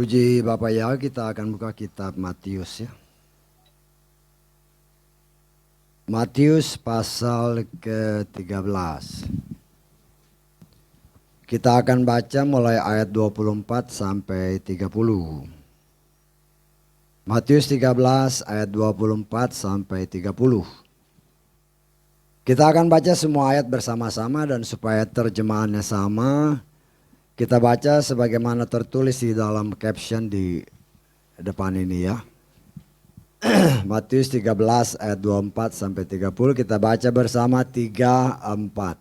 Puji Bapak ya, kita akan buka kitab Matius ya. Matius pasal ke-13. Kita akan baca mulai ayat 24 sampai 30. Matius 13 ayat 24 sampai 30. Kita akan baca semua ayat bersama-sama dan supaya terjemahannya sama, kita baca sebagaimana tertulis di dalam caption di depan ini ya. Matius 13 ayat 24 sampai 30, kita baca bersama 3-4.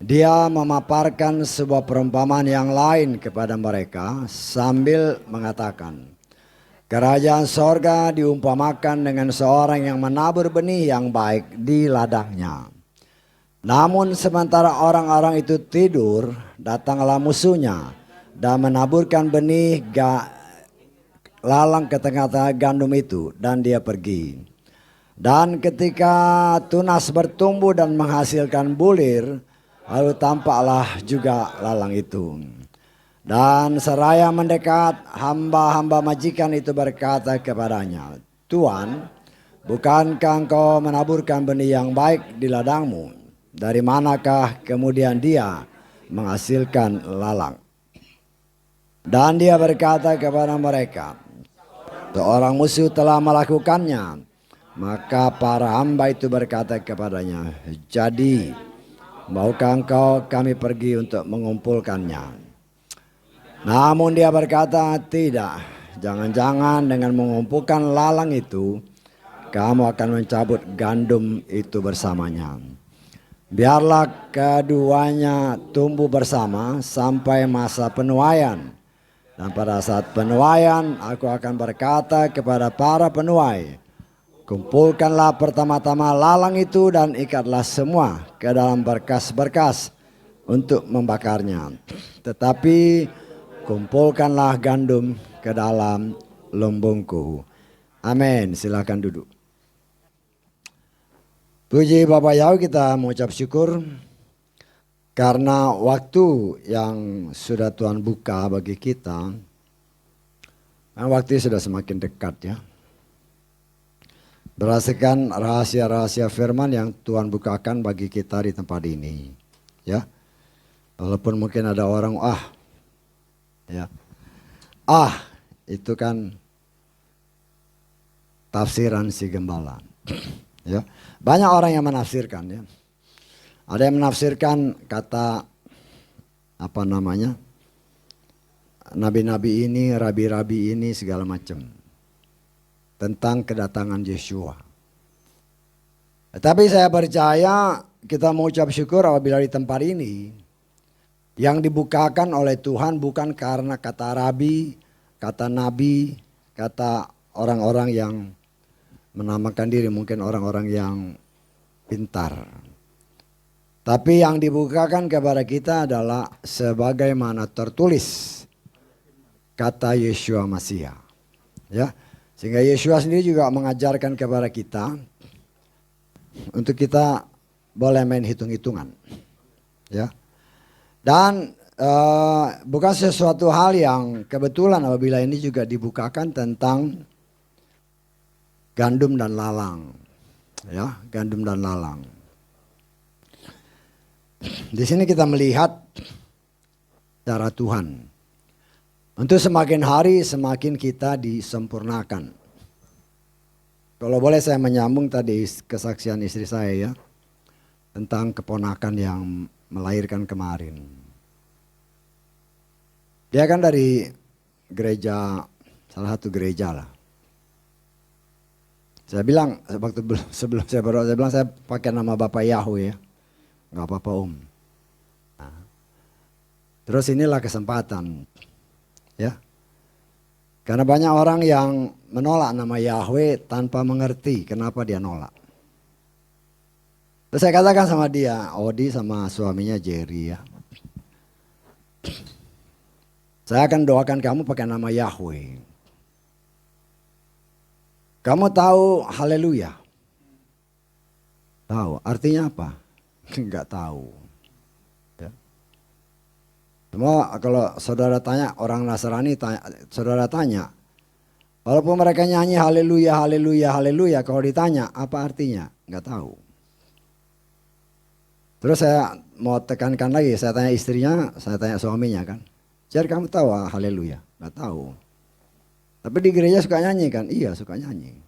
Dia memaparkan sebuah perumpamaan yang lain kepada mereka sambil mengatakan, kerajaan sorga diumpamakan dengan seorang yang menabur benih yang baik di ladangnya. Namun sementara orang-orang itu tidur, datanglah musuhnya dan menaburkan benih lalang ke tengah-tengah gandum itu, dan dia pergi. Dan ketika tunas bertumbuh dan menghasilkan bulir, lalu tampaklah juga lalang itu. Dan seraya mendekat, hamba-hamba majikan itu berkata kepadanya, Tuan, bukankah engkau menaburkan benih yang baik di ladangmu? Dari manakah kemudian dia menghasilkan lalang? Dan dia berkata kepada mereka, seorang musuh telah melakukannya. Maka para hamba itu berkata kepadanya, jadi maukah engkau kami pergi untuk mengumpulkannya? Namun dia berkata, tidak, jangan-jangan dengan mengumpulkan lalang itu, kamu akan mencabut gandum itu bersamanya. Biarlah keduanya tumbuh bersama sampai masa penuaian. Dan pada saat penuaian, aku akan berkata kepada para penuai, kumpulkanlah pertama-tama lalang itu dan ikatlah semua ke dalam berkas-berkas untuk membakarnya. Tetapi kumpulkanlah gandum ke dalam lumbungku. Amin. Silakan duduk. Puji Bapak Yahweh, kita mengucap syukur karena waktu yang sudah Tuhan buka bagi kita, waktu sudah semakin dekat ya. Berdasarkan rahasia-rahasia firman yang Tuhan bukakan bagi kita di tempat ini. Ya. Walaupun mungkin ada orang ya. Itu kan tafsiran si gembala. Ya. Banyak orang yang menafsirkan ya. Ada yang menafsirkan kata nabi-nabi ini, rabi-rabi ini segala macam tentang kedatangan Yeshua. Tapi saya percaya kita mengucap syukur apabila di tempat ini yang dibukakan oleh Tuhan bukan karena kata rabi, kata nabi, kata orang-orang yang menamakan diri, mungkin orang-orang yang pintar. Tapi yang dibukakan kepada kita adalah sebagaimana tertulis kata Yeshua Masiha. Ya. Sehingga Yeshua sendiri juga mengajarkan kepada kita untuk kita boleh main hitung-hitungan. Ya. Dan bukan sesuatu hal yang kebetulan apabila ini juga dibukakan tentang gandum dan lalang. Ya, gandum dan lalang. Di sini kita melihat cara Tuhan. Untuk semakin hari semakin kita disempurnakan. Kalau boleh saya menyambung tadi kesaksian istri saya ya. Tentang keponakan yang melahirkan kemarin. Dia kan dari gereja, salah satu gereja lah. Saya bilang waktu sebelum saya berdoa, saya bilang saya pakai nama Bapak Yahweh ya. Gak apa-apa Om. Nah, terus inilah kesempatan. Ya. Karena banyak orang yang menolak nama Yahweh tanpa mengerti kenapa dia nolak. Terus saya katakan sama dia, Odi sama suaminya Jerry ya. Saya akan doakan kamu pakai nama Yahweh. Kamu tahu haleluya? Tahu, artinya apa? Enggak tahu. Ya. Semua kalau saudara tanya orang Nasrani, saudara tanya, walaupun mereka nyanyi haleluya, haleluya, haleluya, kalau ditanya apa artinya, nggak tahu. Terus saya mau tekankan lagi, saya tanya istrinya, saya tanya suaminya kan, Jar kamu tahu haleluya? Nggak tahu. Tapi di gereja suka nyanyi kan? Iya suka nyanyi.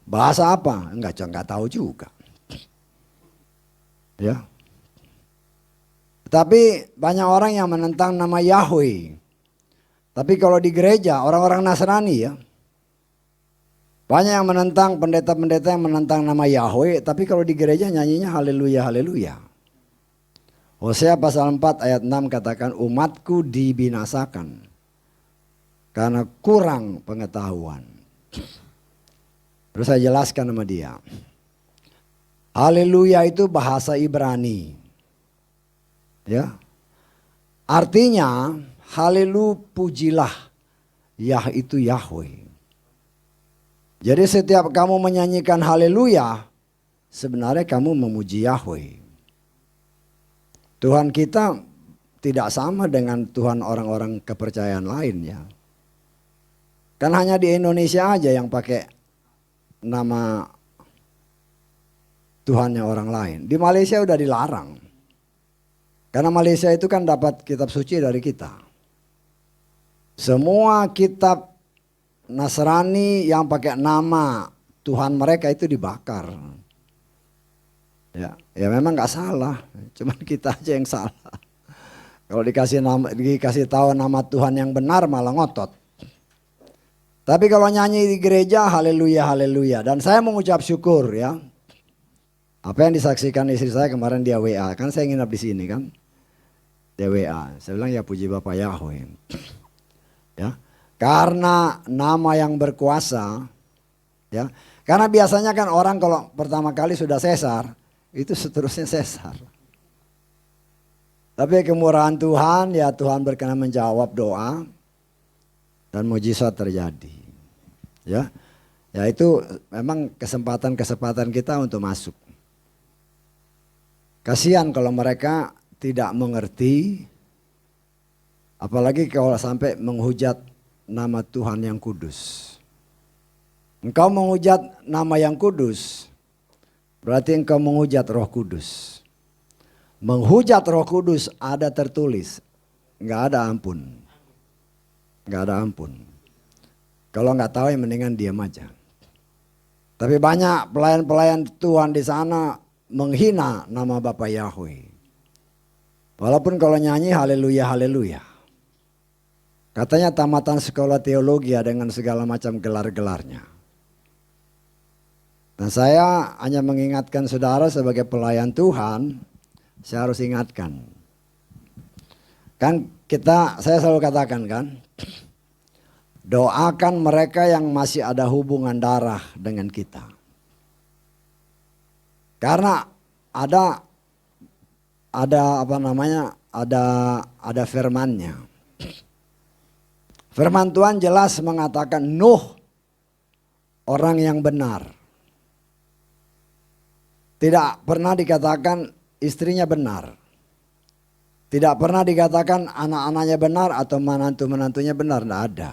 Bahasa apa? Nggak tahu juga. Ya. Tapi banyak orang yang menentang nama Yahweh. Tapi kalau di gereja orang-orang Nasrani ya, banyak yang menentang, pendeta-pendeta yang menentang nama Yahweh. Tapi kalau di gereja nyanyinya haleluya, haleluya. Hosea pasal 4 ayat 6 katakan umatku dibinasakan karena kurang pengetahuan. Terus saya jelaskan sama dia. Haleluya itu bahasa Ibrani. Ya. Artinya haleluya pujilah Yah itu Yahweh. Jadi setiap kamu menyanyikan haleluya, sebenarnya kamu memuji Yahweh. Tuhan kita tidak sama dengan Tuhan orang-orang kepercayaan lain ya. Kan hanya di Indonesia aja yang pakai nama Tuhannya orang lain. Di Malaysia udah dilarang. Karena Malaysia itu kan dapat kitab suci dari kita. Semua kitab Nasrani yang pakai nama Tuhan mereka itu dibakar. Ya memang nggak salah, cuman kita aja yang salah. Kalau dikasih tahu nama Tuhan yang benar malah ngotot. Tapi kalau nyanyi di gereja haleluya haleluya, dan saya mengucap syukur ya. Apa yang disaksikan istri saya kemarin dia WA, kan saya nginap di sini kan. Dia WA, saya bilang ya puji Bapak Yahweh. Ya. Karena nama yang berkuasa ya. Karena biasanya kan orang kalau pertama kali sudah sesar, itu seterusnya sesar. Tapi kemurahan Tuhan, ya Tuhan berkenan menjawab doa dan mujizat terjadi. Ya, ya itu memang kesempatan kita untuk masuk. Kasihan kalau mereka tidak mengerti, apalagi kalau sampai menghujat nama Tuhan yang kudus. Engkau menghujat nama yang kudus, berarti engkau menghujat Roh Kudus. Menghujat Roh Kudus ada tertulis, nggak ada ampun, nggak ada ampun. Kalau nggak tahu yang mendingan diam aja. Tapi banyak pelayan-pelayan Tuhan di sana menghina nama Bapa Yahweh. Walaupun kalau nyanyi haleluya haleluya. Katanya tamatan sekolah teologi dengan segala macam gelar-gelarnya. Nah saya hanya mengingatkan saudara sebagai pelayan Tuhan, saya harus ingatkan. Kan saya selalu katakan kan, doakan mereka yang masih ada hubungan darah dengan kita. Karena ada firman-Nya. Firman Tuhan jelas mengatakan Nuh orang yang benar. Tidak pernah dikatakan istrinya benar. Tidak pernah dikatakan anak-anaknya benar atau menantu-menantunya benar. Tidak ada.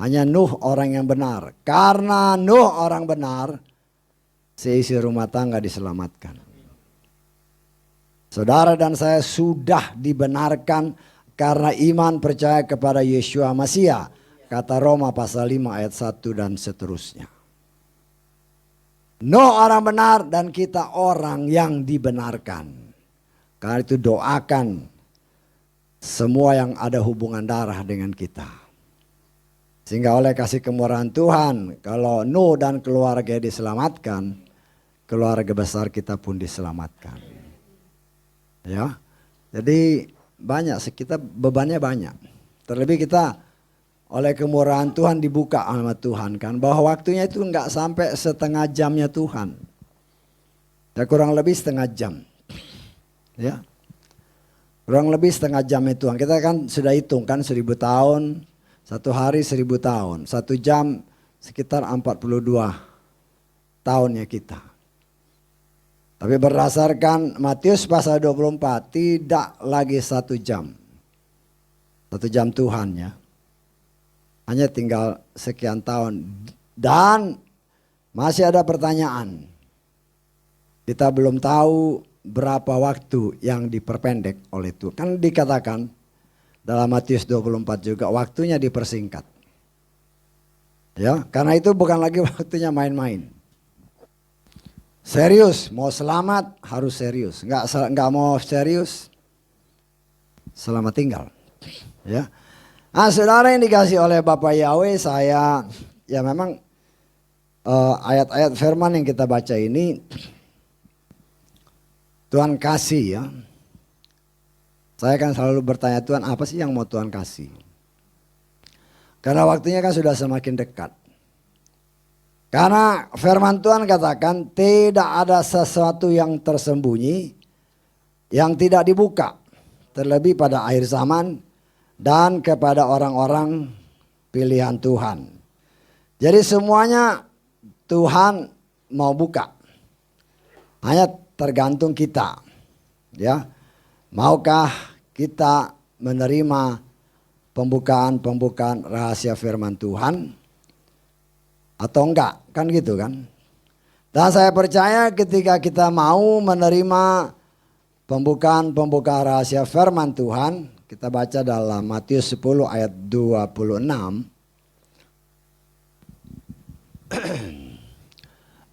Hanya Nuh orang yang benar. Karena Nuh orang benar, seisi rumah tangga diselamatkan. Saudara dan saya sudah dibenarkan karena iman percaya kepada Yeshua Masiah. Kata Roma pasal 5 ayat 1 dan seterusnya. Nuh orang benar dan kita orang yang dibenarkan. Karena itu doakan semua yang ada hubungan darah dengan kita. Sehingga oleh kasih kemurahan Tuhan, kalau Nuh dan keluarga diselamatkan, keluarga besar kita pun diselamatkan. Ya, jadi banyak, kita bebannya banyak. Terlebih kita oleh kemurahan Tuhan dibuka sama Tuhan kan, bahwa waktunya itu nggak sampai setengah jamnya Tuhan. Ya kurang lebih setengah jam. Ya, kurang lebih setengah jamnya Tuhan. Kita kan sudah hitung kan 1000 tahun, satu hari 1000 tahun, 1 jam sekitar 42 tahunnya kita. Tapi berdasarkan Matius pasal 24 tidak lagi 1 jam. 1 jam Tuhan ya. Hanya tinggal sekian tahun. Dan masih ada pertanyaan. Kita belum tahu berapa waktu yang diperpendek oleh Tuhan. Kan dikatakan dalam Matius 24 juga waktunya dipersingkat. Ya, karena itu bukan lagi waktunya main-main. Serius, mau selamat harus serius. Enggak mau serius, selamat tinggal. Ya. Nah, saudara yang dikasih oleh Bapak Yahweh, saya ya memang ayat-ayat firman yang kita baca ini Tuhan kasih ya. Saya kan selalu bertanya, Tuhan apa sih yang mau Tuhan kasih? Karena waktunya kan sudah semakin dekat. Karena firman Tuhan katakan tidak ada sesuatu yang tersembunyi yang tidak dibuka. Terlebih pada akhir zaman dan kepada orang-orang pilihan Tuhan. Jadi semuanya Tuhan mau buka. Hanya tergantung kita. Ya. Maukah kita menerima pembukaan rahasia firman Tuhan atau enggak, kan gitu kan. Dan saya percaya ketika kita mau menerima pembukaan rahasia firman Tuhan, kita baca dalam Matius 10 ayat 26.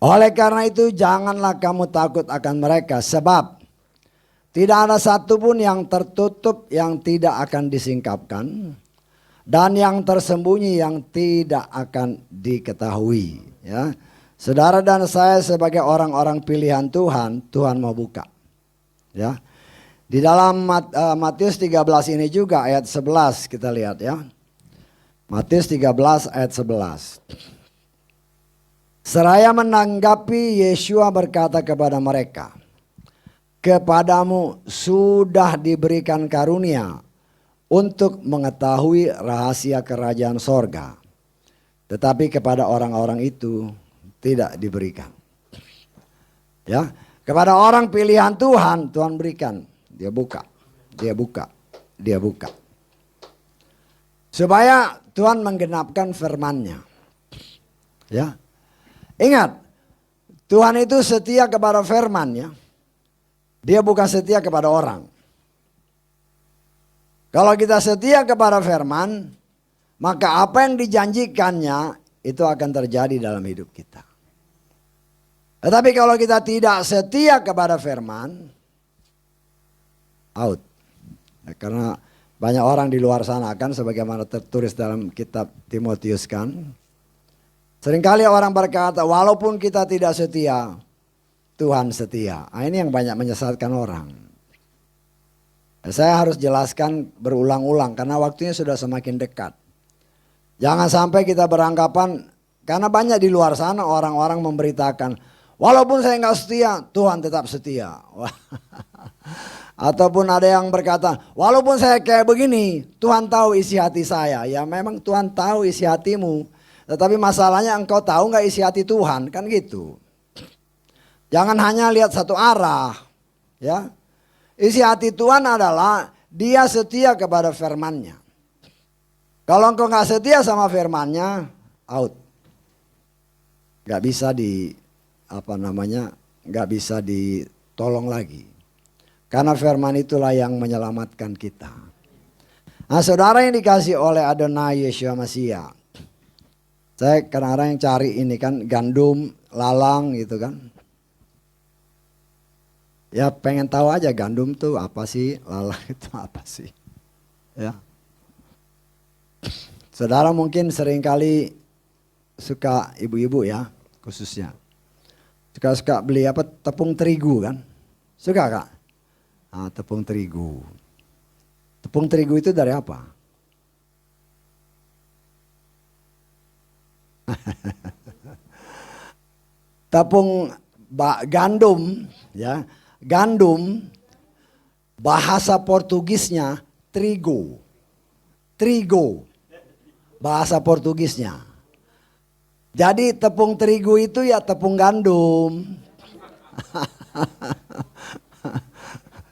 Oleh karena itu janganlah kamu takut akan mereka, sebab tidak ada satupun yang tertutup yang tidak akan disingkapkan, dan yang tersembunyi yang tidak akan diketahui. Ya, saudara dan saya sebagai orang-orang pilihan Tuhan, Tuhan mau buka. Ya, di dalam Matius 13 ini juga ayat 11 kita lihat ya. Matius 13 ayat 11. Seraya menanggapi, Yesua berkata kepada mereka, kepadamu sudah diberikan karunia untuk mengetahui rahasia kerajaan sorga. Tetapi kepada orang-orang itu tidak diberikan. Ya, kepada orang pilihan Tuhan, Tuhan berikan. Dia buka, dia buka, dia buka. Supaya Tuhan menggenapkan firman-Nya. Ya. Ingat, Tuhan itu setia kepada firman-Nya. Dia bukan setia kepada orang. Kalau kita setia kepada firman, maka apa yang dijanjikannya itu akan terjadi dalam hidup kita. Tetapi kalau kita tidak setia kepada firman, out. Karena banyak orang di luar sana kan, sebagaimana tertulis dalam kitab Timotius kan. Seringkali orang berkata, walaupun kita tidak setia, Tuhan setia. Nah, ini yang banyak menyesatkan orang. Saya harus jelaskan berulang-ulang karena waktunya sudah semakin dekat. Jangan sampai kita beranggapan, karena banyak di luar sana orang-orang memberitakan, walaupun saya nggak setia, Tuhan tetap setia. Ataupun ada yang berkata, walaupun saya kayak begini, Tuhan tahu isi hati saya. Ya memang Tuhan tahu isi hatimu, tetapi masalahnya engkau tahu nggak isi hati Tuhan, kan gitu. Jangan hanya lihat satu arah, ya. Isi hati Tuhan adalah dia setia kepada firman-Nya. Kalau engkau nggak setia sama firman-Nya, out. Nggak bisa nggak bisa ditolong lagi. Karena firman itulah yang menyelamatkan kita. Nah, saudara yang dikasih oleh Adonai Yeshua Mashiach. Saya kadang-kadang yang cari ini kan gandum, lalang gitu kan. Ya pengen tahu aja gandum tuh apa sih, lalang itu apa sih. Ya. Saudara mungkin seringkali suka ibu-ibu ya khususnya. Suka beli apa tepung terigu kan. Suka Kak? Nah, tepung terigu. Tepung terigu itu dari apa? Gandum ya. Gandum bahasa Portugisnya trigo. Trigo bahasa Portugisnya. Jadi tepung terigu itu ya tepung gandum.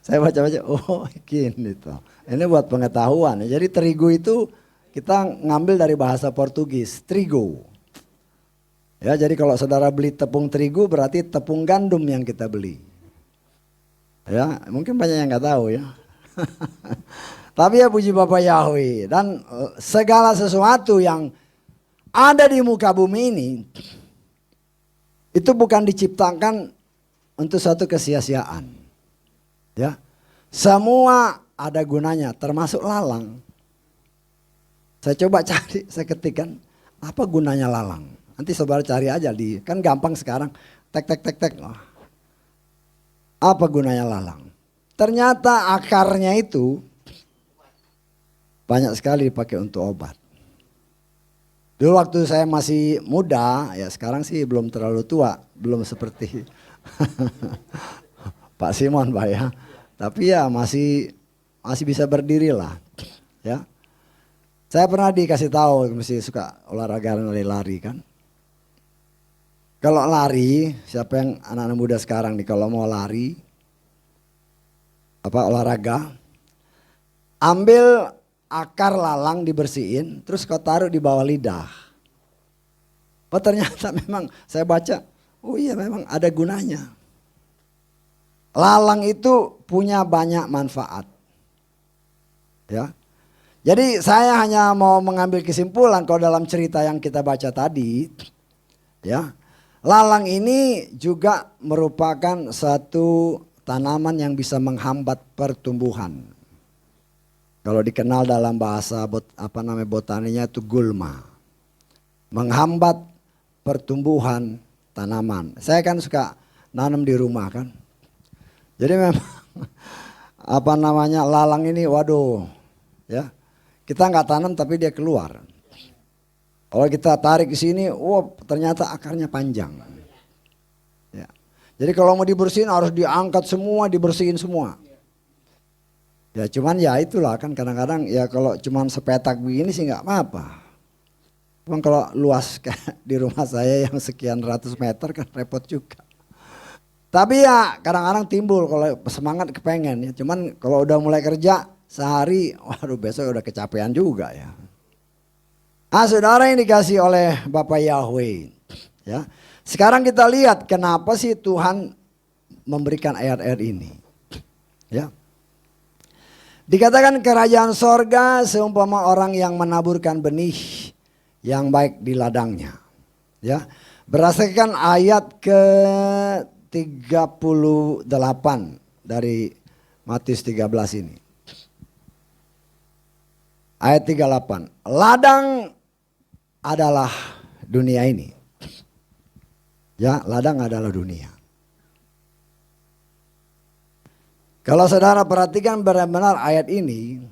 Saya baca-baca, oh gini tuh. Ini buat pengetahuan. Jadi terigu itu kita ngambil dari bahasa Portugis, trigo. Ya, jadi kalau saudara beli tepung terigu berarti tepung gandum yang kita beli. Ya, mungkin banyak yang nggak tahu ya. Tapi ya puji Bapa Yahweh, dan segala sesuatu yang ada di muka bumi ini itu bukan diciptakan untuk suatu kesia-siaan. Ya. Semua ada gunanya, termasuk lalang. Saya coba cari, saya ketikkan apa gunanya lalang. Nanti saudara cari aja kan gampang sekarang. Tek. Oh. Apa gunanya lalang? Ternyata akarnya itu banyak sekali dipakai untuk obat. Dulu waktu saya masih muda, ya sekarang sih belum terlalu tua, belum seperti Pak Simon Pak ya. Tapi ya masih bisa berdiri lah. Ya. Saya pernah dikasih tahu, mesti suka olahraga lari kan. Kalau lari, siapa yang anak-anak muda sekarang nih kalau mau lari, olahraga, ambil akar lalang dibersihin, terus kau taruh di bawah lidah. Oh ternyata memang saya baca, oh iya memang ada gunanya. Lalang itu punya banyak manfaat. Ya. Jadi saya hanya mau mengambil kesimpulan kalau dalam cerita yang kita baca tadi, ya. Lalang ini juga merupakan satu tanaman yang bisa menghambat pertumbuhan. Kalau dikenal dalam bahasa botaninya itu gulma. Menghambat pertumbuhan tanaman. Saya kan suka nanam di rumah kan. Jadi memang lalang ini waduh ya. Kita nggak tanam tapi dia keluar. Kalau kita tarik ke sini, ternyata akarnya panjang. Ya. Jadi kalau mau dibersihin harus diangkat semua, dibersihin semua. Ya cuman ya itulah kan kadang-kadang ya kalau cuman sepetak begini sih nggak apa-apa. Cuman kalau luas kayak di rumah saya yang sekian ratus meter kan repot juga. Tapi ya kadang-kadang timbul kalau semangat kepengen ya. Cuman kalau udah mulai kerja sehari, waduh besok udah kecapean juga ya. Saudara yang dikasih oleh Bapa Yahweh, ya. Sekarang kita lihat kenapa sih Tuhan memberikan ayat-ayat ini, ya. Dikatakan kerajaan sorga seumpama orang yang menaburkan benih yang baik di ladangnya, ya. Berdasarkan ayat ke-38 dari Matius 13 ini. Ayat 38, ladang adalah dunia ini. Ya, ladang adalah dunia. Kalau saudara perhatikan benar-benar ayat ini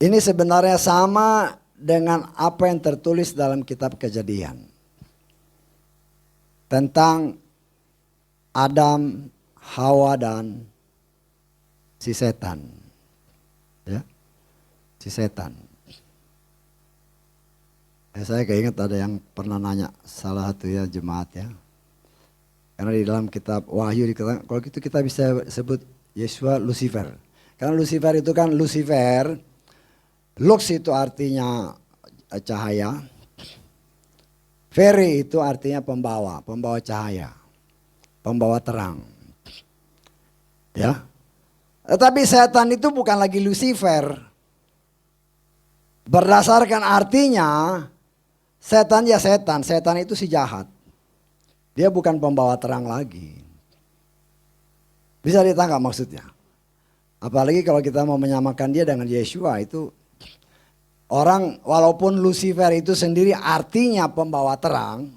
sebenarnya sama dengan apa yang tertulis dalam kitab Kejadian. Tentang Adam, Hawa dan si setan. Ya. Si setan. Saya keinget ada yang pernah nanya salah satu ya jemaat ya. Karena di dalam kitab Wahyu dikatakan kalau gitu kita bisa sebut Yesua Lucifer. Karena Lucifer itu kan Lucifer, lux itu artinya cahaya. Vere itu artinya pembawa cahaya, pembawa terang. Ya. Tetapi setan itu bukan lagi Lucifer. Berdasarkan artinya setan ya setan itu si jahat. Dia bukan pembawa terang lagi. Bisa ditangkap maksudnya. Apalagi kalau kita mau menyamakan dia dengan Yeshua itu. Orang walaupun Lucifer itu sendiri artinya pembawa terang.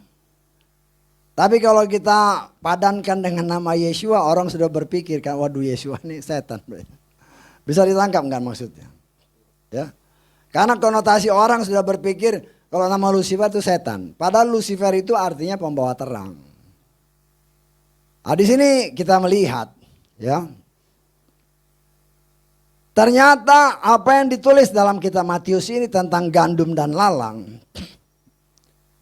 Tapi kalau kita padankan dengan nama Yeshua orang sudah berpikir kan waduh Yeshua ini setan. Bisa ditangkap kan maksudnya. Ya. Karena konotasi orang sudah berpikir kalau nama Lucifer itu setan. Padahal Lucifer itu artinya pembawa terang. Nah, di sini kita melihat ya. Ternyata apa yang ditulis dalam kitab Matius ini tentang gandum dan lalang.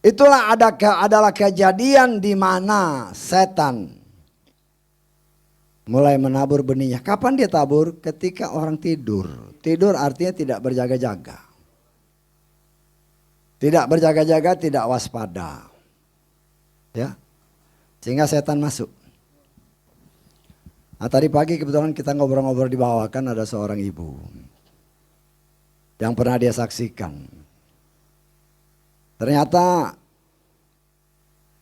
Itulah adalah kejadian di mana setan mulai menabur benihnya. Kapan dia tabur? Ketika orang tidur. Tidur artinya tidak berjaga-jaga. Tidak berjaga-jaga, tidak waspada. Ya. Sehingga setan masuk. Nah, tadi pagi kebetulan kita ngobrol-ngobrol di bawah, kan ada seorang ibu yang pernah dia saksikan. Ternyata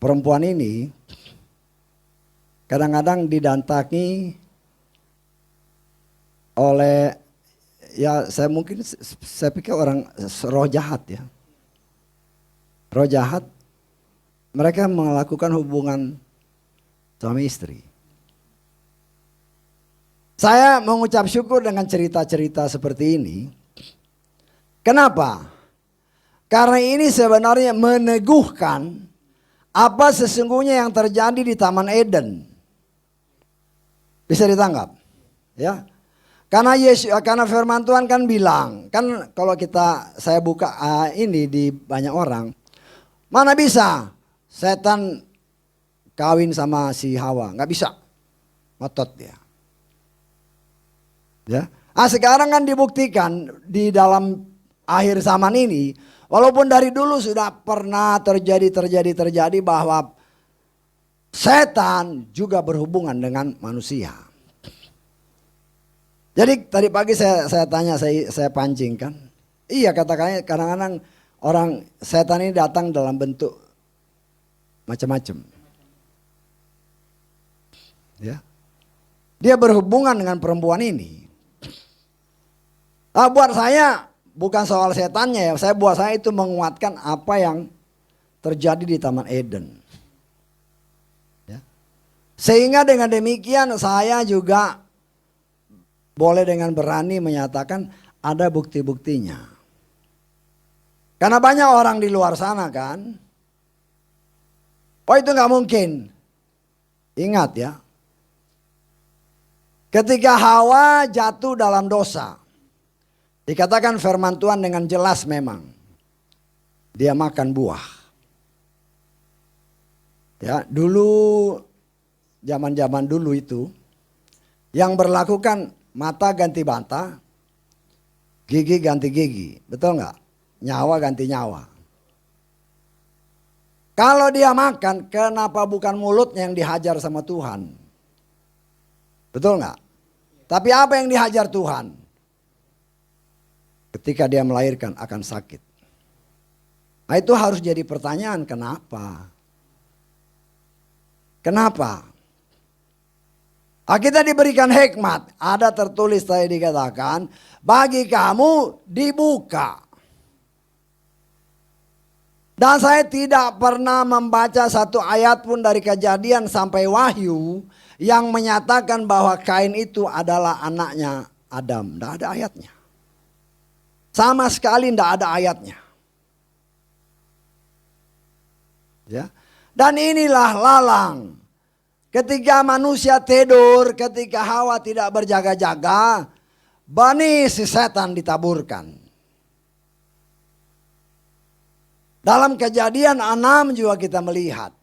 perempuan ini kadang-kadang didatangi oleh, ya saya pikir orang roh jahat ya. Roh jahat, mereka melakukan hubungan suami istri. Saya mengucap syukur dengan cerita-cerita seperti ini. Kenapa? Karena ini sebenarnya meneguhkan apa sesungguhnya yang terjadi di Taman Eden. Bisa ditangkap? Ya. Karena firman Tuhan kan bilang, kan kalau saya buka ini di banyak orang, mana bisa setan kawin sama si Hawa? Nggak bisa, ngotot dia. Ya. Sekarang kan dibuktikan di dalam akhir zaman ini, walaupun dari dulu sudah pernah terjadi bahwa setan juga berhubungan dengan manusia. Jadi tadi pagi saya tanya, saya pancing kan. Iya, katakannya kadang-kadang orang setan ini datang dalam bentuk macam-macam. Ya. Dia berhubungan dengan perempuan ini. Buat saya bukan soal setannya ya, buat saya itu menguatkan apa yang terjadi di Taman Eden. Ya. Sehingga dengan demikian saya juga boleh dengan berani menyatakan ada bukti-buktinya. Karena banyak orang di luar sana kan, oh itu nggak mungkin. Ingat ya, ketika Hawa jatuh dalam dosa, dikatakan firman Tuhan dengan jelas memang dia makan buah. Ya, dulu zaman-zaman dulu itu yang berlakukan mata ganti mata, gigi ganti gigi, betul nggak? Nyawa ganti nyawa. Kalau dia makan, kenapa bukan mulutnya yang dihajar sama Tuhan? Betul nggak? Tapi apa yang dihajar Tuhan? Ketika dia melahirkan akan sakit. Nah, itu harus jadi pertanyaan, kenapa? Kenapa? Kita diberikan hikmat. Ada tertulis tadi dikatakan, bagi kamu dibuka. Dan saya tidak pernah membaca satu ayat pun dari Kejadian sampai Wahyu yang menyatakan bahwa Kain itu adalah anaknya Adam. Tidak ada ayatnya. Sama sekali tidak ada ayatnya. Ya. Dan inilah lalang. Ketika manusia tidur, ketika Hawa tidak berjaga-jaga, benih si setan ditaburkan. Dalam Kejadian 6 juga kita melihat.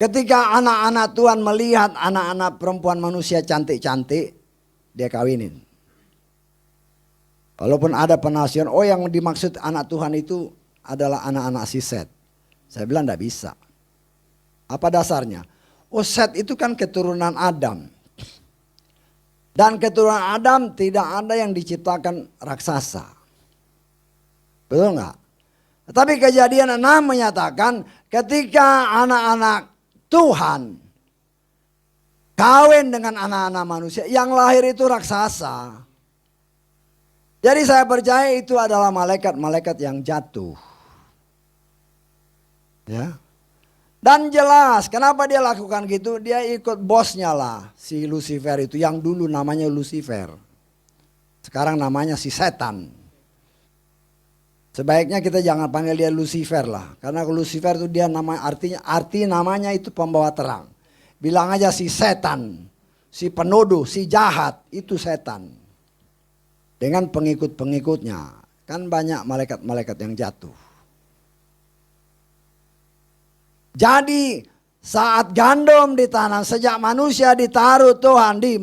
Ketika anak-anak Tuhan melihat anak-anak perempuan manusia cantik-cantik, dia kawinin. Walaupun ada penafsiran, oh yang dimaksud anak Tuhan itu adalah anak-anak si Set. Saya bilang tidak bisa. Apa dasarnya? Oh, Set itu kan keturunan Adam. Dan keturunan Adam tidak ada yang diciptakan raksasa. Betul nggak? Tapi Kejadian 6 menyatakan ketika anak-anak Tuhan kawin dengan anak-anak manusia, yang lahir itu raksasa. Jadi saya percaya itu adalah malaikat-malaikat yang jatuh. Ya. Dan jelas kenapa dia lakukan gitu, dia ikut bosnya lah, si Lucifer itu, yang dulu namanya Lucifer. Sekarang namanya si setan. Sebaiknya kita jangan panggil dia Lucifer lah, karena Lucifer itu dia arti namanya itu pembawa terang. Bilang aja si setan, si penuduh, si jahat, itu setan. Dengan pengikut-pengikutnya, kan banyak malaikat-malaikat yang jatuh. Jadi Saat gandum ditanam, sejak manusia ditaruh Tuhan di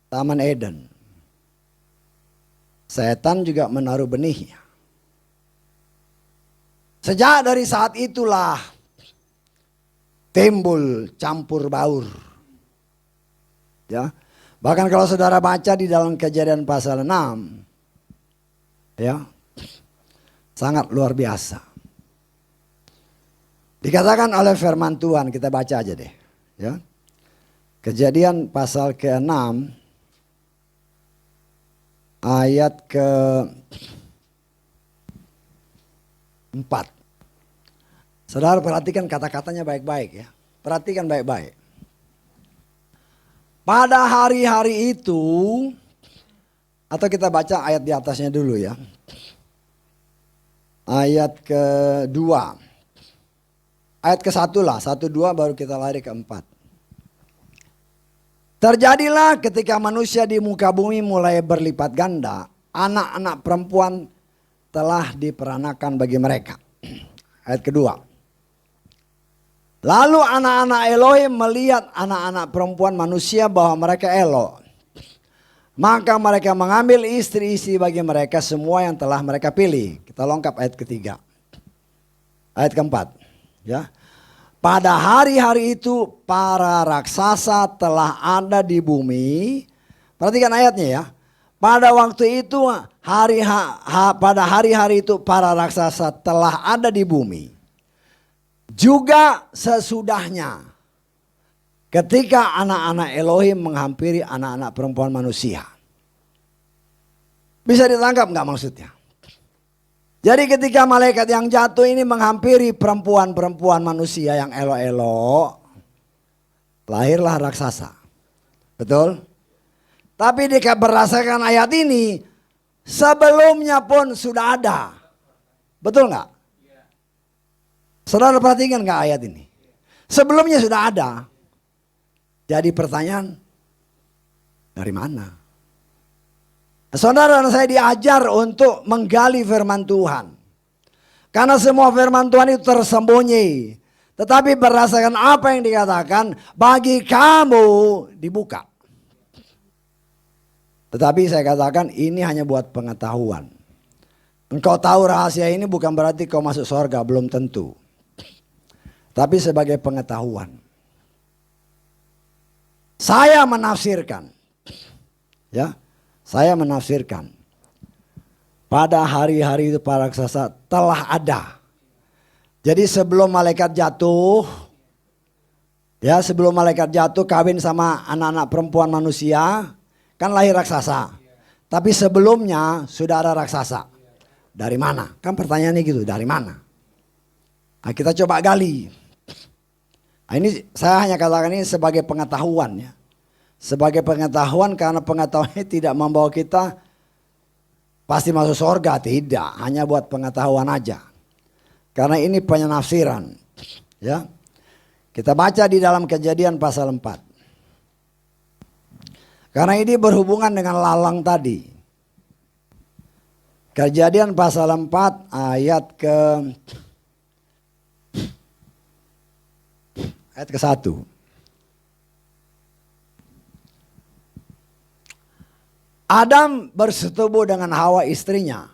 Taman Eden, setan juga menaruh benihnya. Sejak dari saat itulah timbul campur baur. Ya. Bahkan kalau saudara baca di dalam Kejadian pasal 6, ya, sangat luar biasa. Dikatakan oleh firman Tuhan, kita baca aja deh. Ya. Kejadian pasal ke-6 ayat ke-4. Saudara perhatikan kata-katanya baik-baik ya. Perhatikan baik-baik. Pada hari-hari itu, atau kita baca ayat di atasnya dulu ya. Ayat kedua. Ayat ke-1 lah, 1, 2 baru kita lari ke 4. Terjadilah ketika manusia di muka bumi mulai berlipat ganda, anak-anak perempuan telah diperanakan bagi mereka. Ayat kedua. Lalu anak-anak Elohim melihat anak-anak perempuan manusia bahwa mereka elok. Maka mereka mengambil istri-istri bagi mereka semua yang telah mereka pilih. Kita lengkap ayat ketiga. Ayat keempat. Ya. Pada hari-hari itu para raksasa telah ada di bumi. Perhatikan ayatnya ya. Pada waktu itu pada hari-hari itu para raksasa telah ada di bumi. Juga sesudahnya ketika anak-anak Elohim menghampiri anak-anak perempuan manusia. Bisa ditangkap nggak maksudnya? Jadi ketika malaikat yang jatuh ini menghampiri perempuan-perempuan manusia yang elok-elok, lahirlah raksasa. Betul? Tapi berdasarkan ayat ini, sebelumnya pun sudah ada. Betul nggak? Saudara perhatikan nggak ayat ini? Sebelumnya sudah ada. Jadi pertanyaan, dari mana? Saudara dan saya diajar untuk menggali firman Tuhan. Karena semua firman Tuhan itu tersembunyi. Tetapi berdasarkan apa yang dikatakan, bagi kamu dibuka. Tetapi saya katakan ini hanya buat pengetahuan. Engkau tahu rahasia ini bukan berarti kau masuk surga, belum tentu. Tapi sebagai pengetahuan. Saya menafsirkan. Ya, saya menafsirkan. Pada hari-hari itu para raksasa telah ada. Jadi sebelum malaikat jatuh, ya sebelum malaikat jatuh kawin sama anak-anak perempuan manusia, kan lahir raksasa. Tapi sebelumnya sudah ada raksasa. Dari mana? Kan pertanyaannya gitu, dari mana? Nah, kita coba gali. Nah, ini saya hanya katakan ini sebagai pengetahuan ya. Sebagai pengetahuan karena pengetahuannya tidak membawa kita pasti masuk surga, tidak. Hanya buat pengetahuan aja. Karena ini penafsiran. Ya. Kita baca di dalam Kejadian pasal 4. Karena ini berhubungan dengan lalang tadi. Kejadian pasal 4 ayat ke-1. Adam bersetubuh dengan Hawa istrinya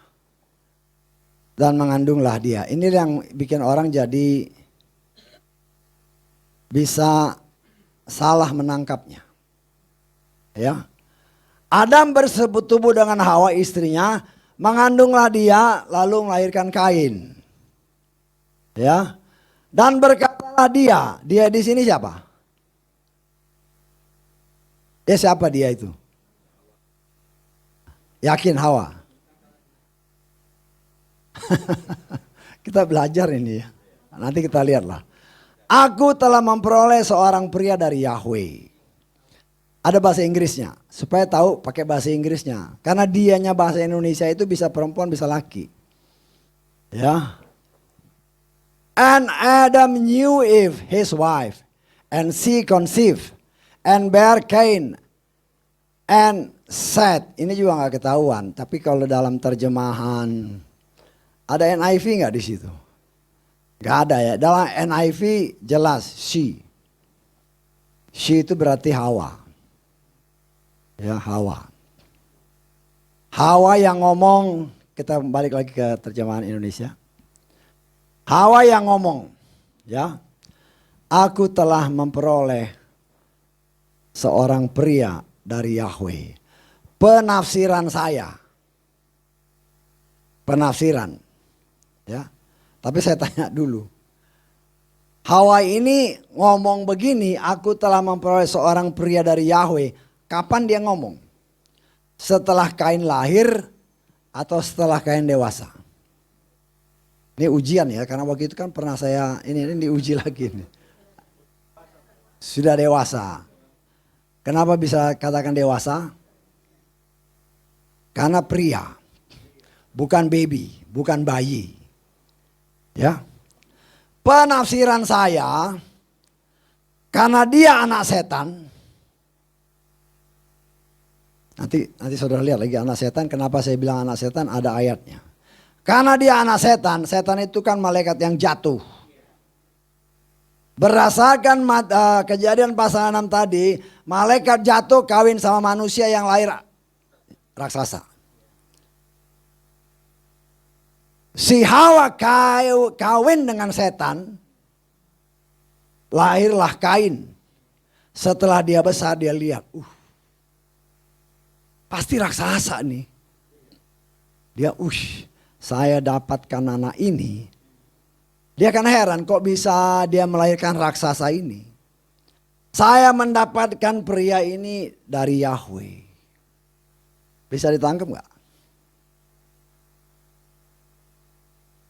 dan mengandunglah dia. Ini yang bikin orang jadi bisa salah menangkapnya. Ya. Adam bersetubuh dengan Hawa istrinya, mengandunglah dia lalu melahirkan Kain. Ya. Dan berkatalah dia di sini siapa? Ya siapa dia itu? Yakin Hawa? Kita belajar ini ya. Nanti kita lihatlah. Aku telah memperoleh seorang pria dari Yahweh. Ada bahasa Inggrisnya. Supaya tahu pakai bahasa Inggrisnya. Karena dianya bahasa Indonesia itu bisa perempuan bisa laki. Ya. And Adam knew Eve, his wife, and she conceived, and bare Cain, and Seth. Ini juga nggak ketahuan, tapi kalau dalam terjemahan ada NIV nggak di situ? Gak ada ya. Dalam NIV jelas she. She itu berarti Hawa. Ya, Hawa. Hawa yang ngomong, kita balik lagi ke terjemahan Indonesia. Hawa yang ngomong, ya. Aku telah memperoleh seorang pria dari Yahweh. Penafsiran saya. Penafsiran. Ya. Tapi saya tanya dulu. Hawa ini ngomong begini, aku telah memperoleh seorang pria dari Yahweh. Kapan dia ngomong? Setelah Kain lahir atau setelah Kain dewasa? Ini ujian ya, karena waktu itu kan pernah saya ini diuji lagi nih. Sudah dewasa. Kenapa bisa katakan dewasa? Karena pria. Bukan baby, bukan bayi. Ya. Penafsiran saya, karena dia anak setan. Nanti saudara lihat lagi anak setan. Kenapa saya bilang anak setan? Ada ayatnya. Karena dia anak setan. Setan itu kan malaikat yang jatuh. Berdasarkan kejadian pasal 6 tadi, malaikat jatuh kawin sama manusia yang lahir raksasa. Si Hawa kawin dengan setan, lahirlah Kain. Setelah dia besar dia lihat, pasti raksasa nih. Dia, saya dapatkan anak ini. Dia kan heran kok bisa dia melahirkan raksasa ini. Saya mendapatkan pria ini dari Yahweh. Bisa ditangkap nggak?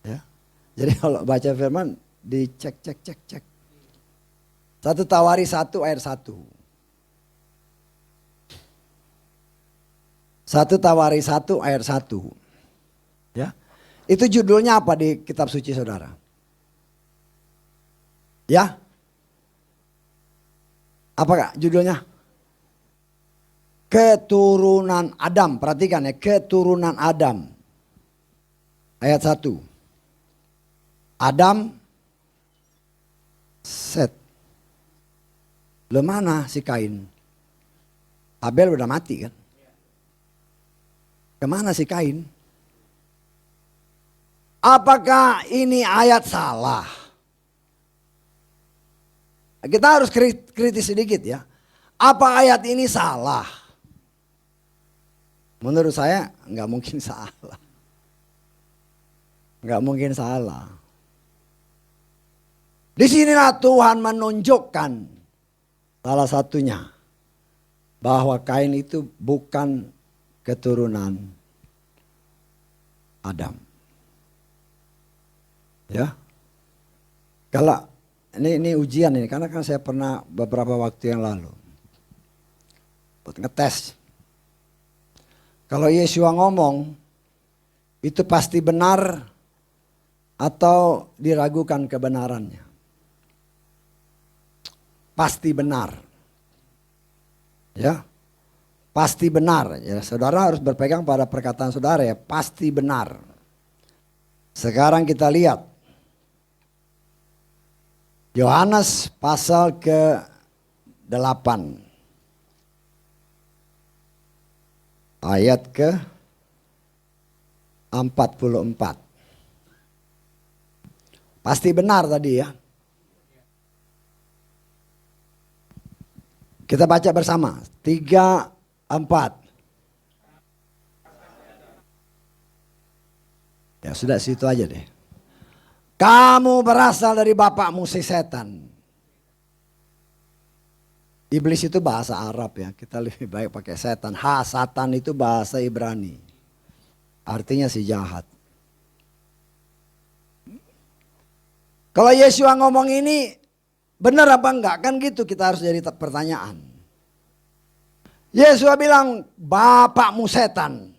Ya. Jadi kalau baca firman dicek. 1 Tawari 1 ayat 1. 1 Tawari 1 ayat 1. Ya. Itu judulnya apa di kitab suci saudara? Ya. Apa kak judulnya? Keturunan Adam. Perhatikan ya, keturunan Adam. Ayat 1. Adam, Set. Loh mana si Kain? Abel udah mati kan? Kemana si Kain? Apakah ini ayat salah? Kita harus kritis sedikit ya. Apa ayat ini salah? Menurut saya nggak mungkin salah. Nggak mungkin salah. Disinilah Tuhan menunjukkan salah satunya. Bahwa Kain itu bukan keturunan Adam. Ya. Kalau ini ujian ini, karena kan saya pernah beberapa waktu yang lalu buat ngetes. Kalau Yesua ngomong, itu pasti benar atau diragukan kebenarannya? Pasti benar. Ya, pasti benar. Ya, saudara harus berpegang pada perkataan saudara ya, pasti benar. Sekarang kita lihat. Yohanes pasal ke-8 ayat ke-44. Pasti benar tadi ya. Kita baca bersama 3, 4. Ya sudah situ aja deh. Kamu berasal dari bapakmu si setan. Iblis itu bahasa Arab ya. Kita lebih baik pakai setan. Satan itu bahasa Ibrani. Artinya si jahat. Kalau Yesua ngomong ini benar apa enggak? Kan gitu kita harus jadi pertanyaan. Yesua bilang bapakmu setan.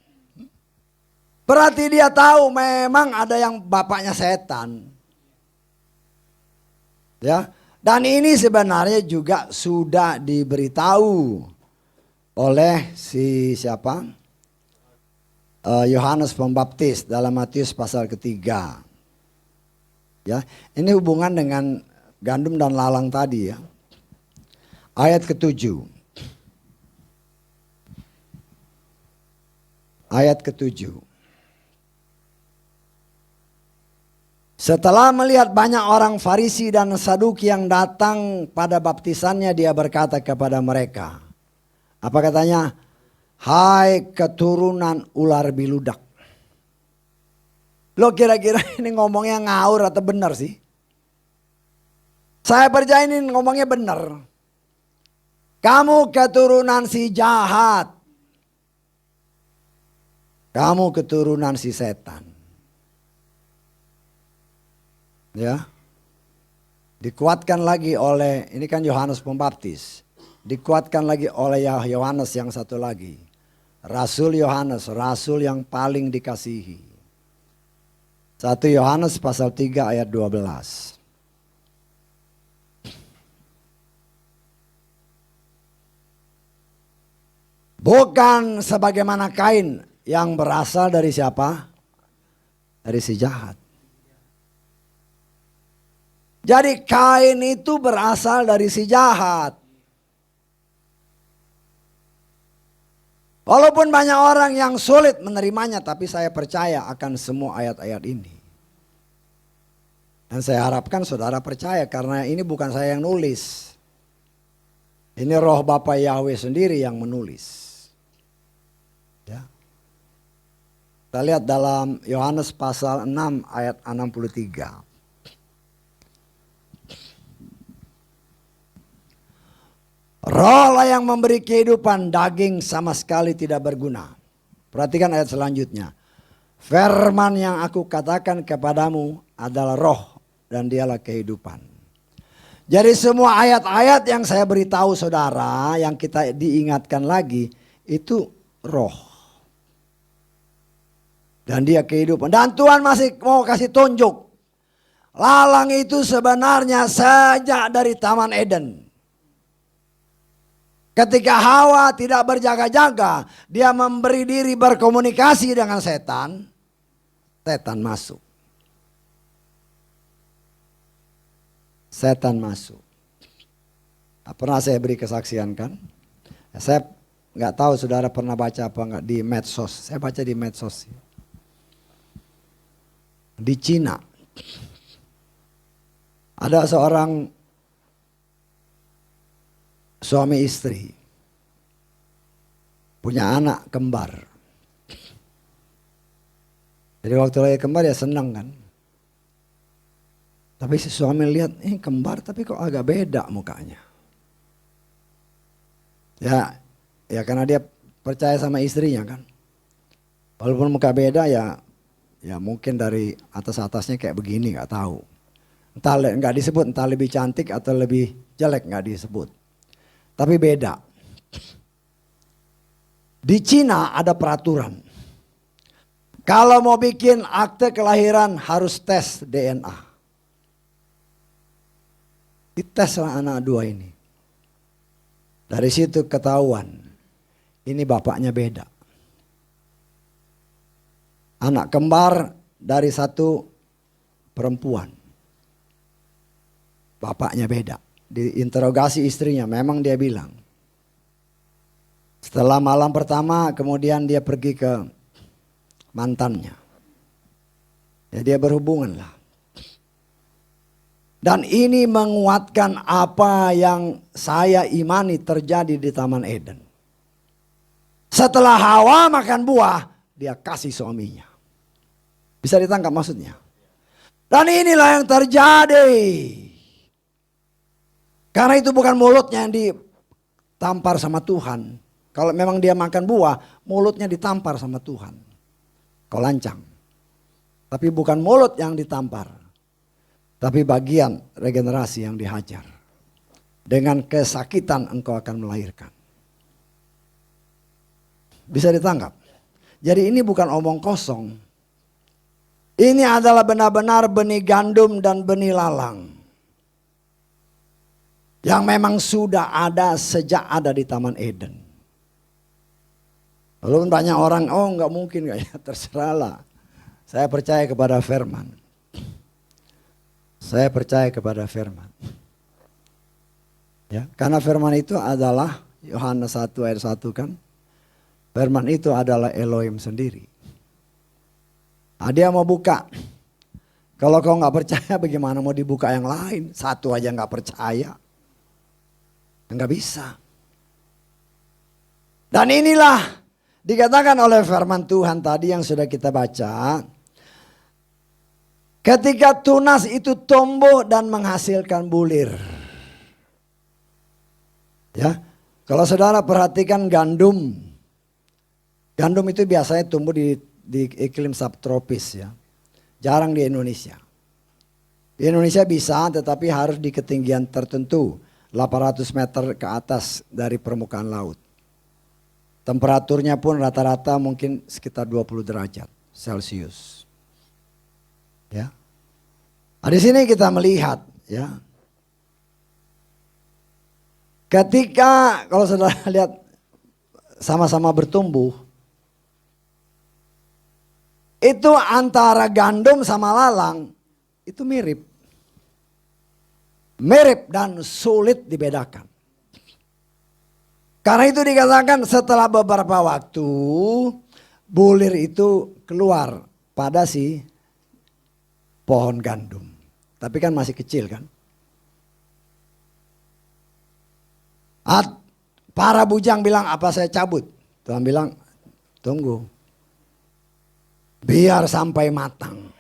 Berarti dia tahu memang ada yang bapaknya setan. Ya, dan ini sebenarnya juga sudah diberitahu oleh si siapa? Yohanes Pembaptis dalam Matius pasal ke-3. Ya, ini hubungan dengan gandum dan lalang tadi ya. Ayat ke-7. Ayat ke-7. Setelah melihat banyak orang Farisi dan Saduki yang datang pada baptisannya, dia berkata kepada mereka. Apa katanya? Hai keturunan ular biludak. Lo kira-kira ini ngomongnya ngawur atau benar sih? Saya percaya ini ngomongnya benar. Kamu keturunan si jahat. Kamu keturunan si setan. Ya. Dikuatkan lagi oleh, ini kan Yohanes Pembaptis. Dikuatkan lagi oleh Yohanes yang satu lagi. Rasul Yohanes, rasul yang paling dikasihi. 1 Yohanes pasal 3 ayat 12. Bukan sebagaimana Kain yang berasal dari siapa? Dari si jahat. Jadi Kain itu berasal dari si jahat. Walaupun banyak orang yang sulit menerimanya, tapi saya percaya akan semua ayat-ayat ini. Dan saya harapkan saudara percaya karena ini bukan saya yang nulis. Ini roh Bapa Yahweh sendiri yang menulis. Ya. Kita lihat dalam Yohanes pasal 6 ayat 63. Roh lah yang memberi kehidupan, daging sama sekali tidak berguna. Perhatikan ayat selanjutnya. Firman yang aku katakan kepadamu adalah roh dan dialah kehidupan. Jadi semua ayat-ayat yang saya beritahu saudara, yang kita diingatkan lagi, itu roh. Dan dia kehidupan. Dan Tuhan masih mau kasih tunjuk. Lalang itu sebenarnya sejak dari Taman Eden. Ketika Hawa tidak berjaga-jaga, dia memberi diri berkomunikasi dengan setan, setan masuk. Setan masuk. Pernah saya beri kesaksian kan? Saya nggak tahu saudara pernah baca apa nggak di medsos. Saya baca di medsos. Di Cina ada seorang suami istri punya anak kembar. Jadi waktu lagi kembar ya senang kan. Tapi si suami lihat ini kembar tapi kok agak beda mukanya. Ya karena dia percaya sama istrinya kan. Walaupun muka beda ya mungkin dari atas-atasnya kayak begini nggak tahu. Entah nggak disebut, entah lebih cantik atau lebih jelek nggak disebut. Tapi beda. Di Cina ada peraturan. Kalau mau bikin akte kelahiran harus tes DNA. Diteslah anak dua ini. Dari situ ketahuan. Ini bapaknya beda. Anak kembar dari satu perempuan. Bapaknya beda. Diinterogasi istrinya, memang dia bilang. Setelah malam pertama, kemudian dia pergi ke mantannya. Ya dia berhubungan lah. Dan ini menguatkan apa yang saya imani terjadi di Taman Eden. Setelah Hawa makan buah, dia kasih suaminya. Bisa ditangkap maksudnya? Dan inilah yang terjadi. Karena itu bukan mulutnya yang ditampar sama Tuhan. Kalau memang dia makan buah, mulutnya ditampar sama Tuhan. Kau lancang. Tapi bukan mulut yang ditampar. Tapi bagian regenerasi yang dihajar. Dengan kesakitan engkau akan melahirkan. Bisa ditangkap? Jadi ini bukan omong kosong. Ini adalah benar-benar benih gandum dan benih lalang. Yang memang sudah ada sejak ada di Taman Eden. Lalu banyak orang, oh nggak mungkin, ya terserahlah. Saya percaya kepada firman. Saya percaya kepada firman. Ya, karena firman itu adalah Yohanes 1 ayat 1 kan. Firman itu adalah Elohim sendiri. Dia mau buka. Kalau kau nggak percaya bagaimana mau dibuka yang lain? Satu aja nggak percaya. Nggak bisa. Dan inilah dikatakan oleh firman Tuhan tadi yang sudah kita baca. Ketika tunas itu tumbuh dan menghasilkan bulir. Ya, kalau saudara perhatikan gandum. Gandum itu biasanya tumbuh di iklim subtropis ya. Jarang di Indonesia. Di Indonesia bisa, tetapi harus di ketinggian tertentu. 800 meter ke atas dari permukaan laut. Temperaturnya pun rata-rata mungkin sekitar 20 derajat Celcius. Ya. Nah, di sini kita melihat ya. Ketika kalau saudara lihat sama-sama bertumbuh, itu antara gandum sama lalang itu mirip. Mirip dan sulit dibedakan. Karena itu dikatakan setelah beberapa waktu bulir itu keluar pada si pohon gandum. Tapi kan masih kecil kan. Para bujang bilang apa saya cabut. Tuhan bilang tunggu. Biar sampai matang.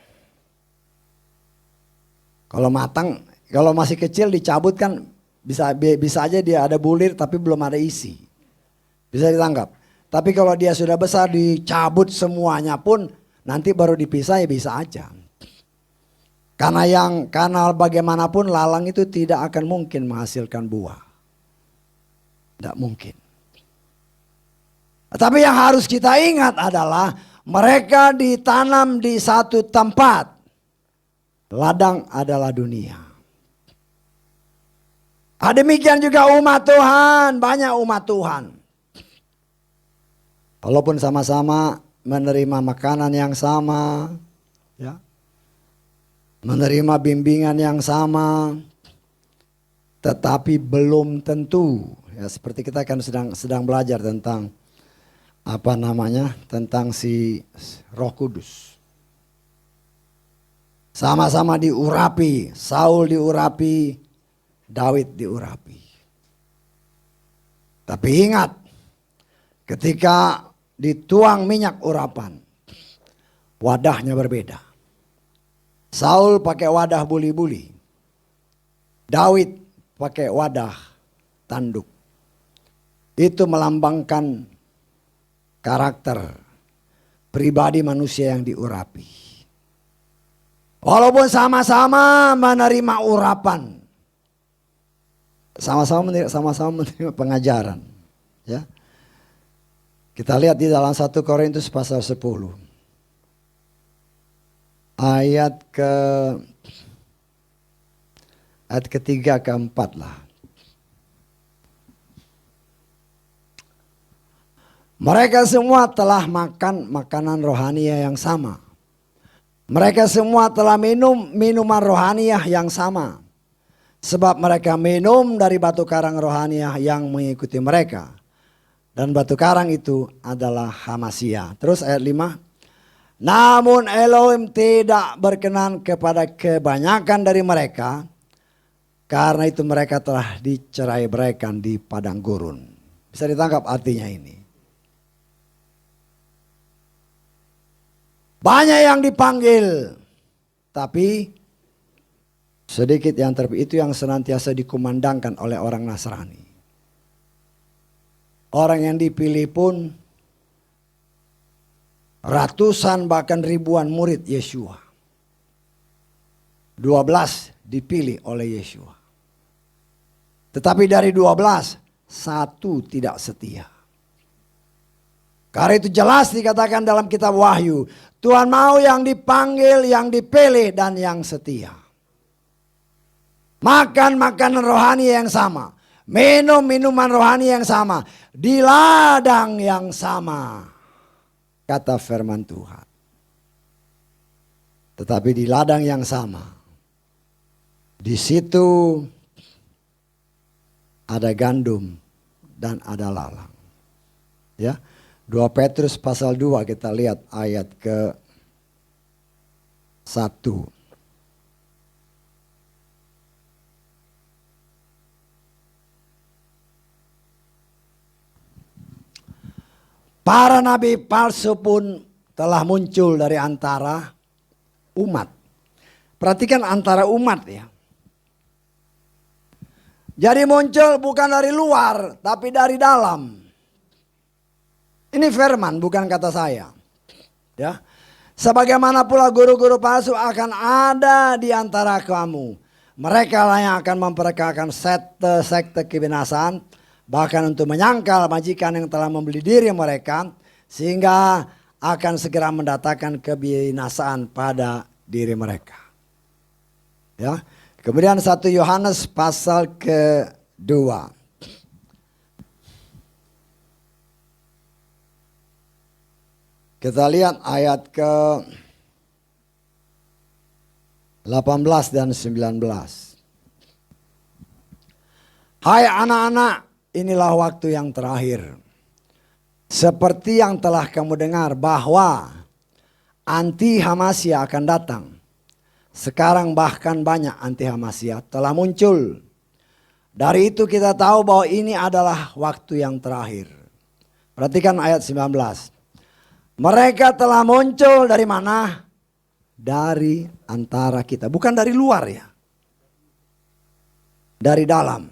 Kalau matang, kalau masih kecil dicabut kan bisa aja dia ada bulir tapi belum ada isi. Bisa ditangkap. Tapi kalau dia sudah besar dicabut semuanya pun nanti baru dipisah ya bisa aja. Karena bagaimanapun lalang itu tidak akan mungkin menghasilkan buah. Tidak mungkin. Tapi yang harus kita ingat adalah mereka ditanam di satu tempat. Ladang adalah dunia. Demikian juga umat Tuhan, banyak umat Tuhan. Walaupun sama-sama menerima makanan yang sama, ya, menerima bimbingan yang sama, tetapi belum tentu. Ya, seperti kita kan sedang belajar tentang tentang si Roh Kudus. Sama-sama diurapi, Saul diurapi, Daud diurapi. Tapi ingat, ketika dituang minyak urapan, wadahnya berbeda. Saul pakai wadah buli-buli, Daud pakai wadah tanduk. Itu melambangkan karakter pribadi manusia yang diurapi. Walaupun sama-sama menerima urapan, sama-sama menerima pengajaran, ya. Kita lihat di dalam 1 Korintus pasal 10 ayat ketiga keempat lah. Mereka semua telah makan makanan rohaniah yang sama. Mereka semua telah minum minuman rohaniah yang sama. Sebab mereka minum dari batu karang rohaniah yang mengikuti mereka. Dan batu karang itu adalah Hamasia. Terus ayat 5. Namun Elohim tidak berkenan kepada kebanyakan dari mereka. Karena itu mereka telah dicerai-beraikan di padang gurun. Bisa ditangkap artinya ini. Banyak yang dipanggil, tapi sedikit yang terpilih. Itu yang senantiasa dikumandangkan oleh orang Nasrani. Orang yang dipilih pun ratusan bahkan ribuan murid Yeshua. 12 dipilih oleh Yeshua. Tetapi dari 12, satu tidak setia. Karena itu jelas dikatakan dalam kitab Wahyu, Tuhan mau yang dipanggil, yang dipilih, dan yang setia. Makan makanan rohani yang sama, minum minuman rohani yang sama, di ladang yang sama, kata firman Tuhan. Tetapi di ladang yang sama, Di situ ada gandum dan ada lalang. Ya. 2 Petrus pasal 2 kita lihat ayat ke 1. Para nabi palsu pun telah muncul dari antara umat. Perhatikan antara umat ya. Jadi muncul bukan dari luar tapi dari dalam. Ini firman bukan kata saya. Ya. Sebagaimana pula guru-guru palsu akan ada di antara kamu. Mereka lah yang akan memperkarakan sekte kebinasaan. Bahkan untuk menyangkal majikan yang telah membeli diri mereka. Sehingga akan segera mendatangkan kebinasaan pada diri mereka. Ya. Kemudian 1 Yohanes pasal ke-2. Kita lihat ayat ke-18 dan 19. Hai anak-anak, inilah waktu yang terakhir. Seperti yang telah kamu dengar bahwa anti-Hamasya akan datang. Sekarang bahkan banyak anti-Hamasya telah muncul. Dari itu kita tahu bahwa ini adalah waktu yang terakhir. Perhatikan ayat 19. Mereka telah muncul dari mana? Dari antara kita. Bukan dari luar ya. Dari dalam.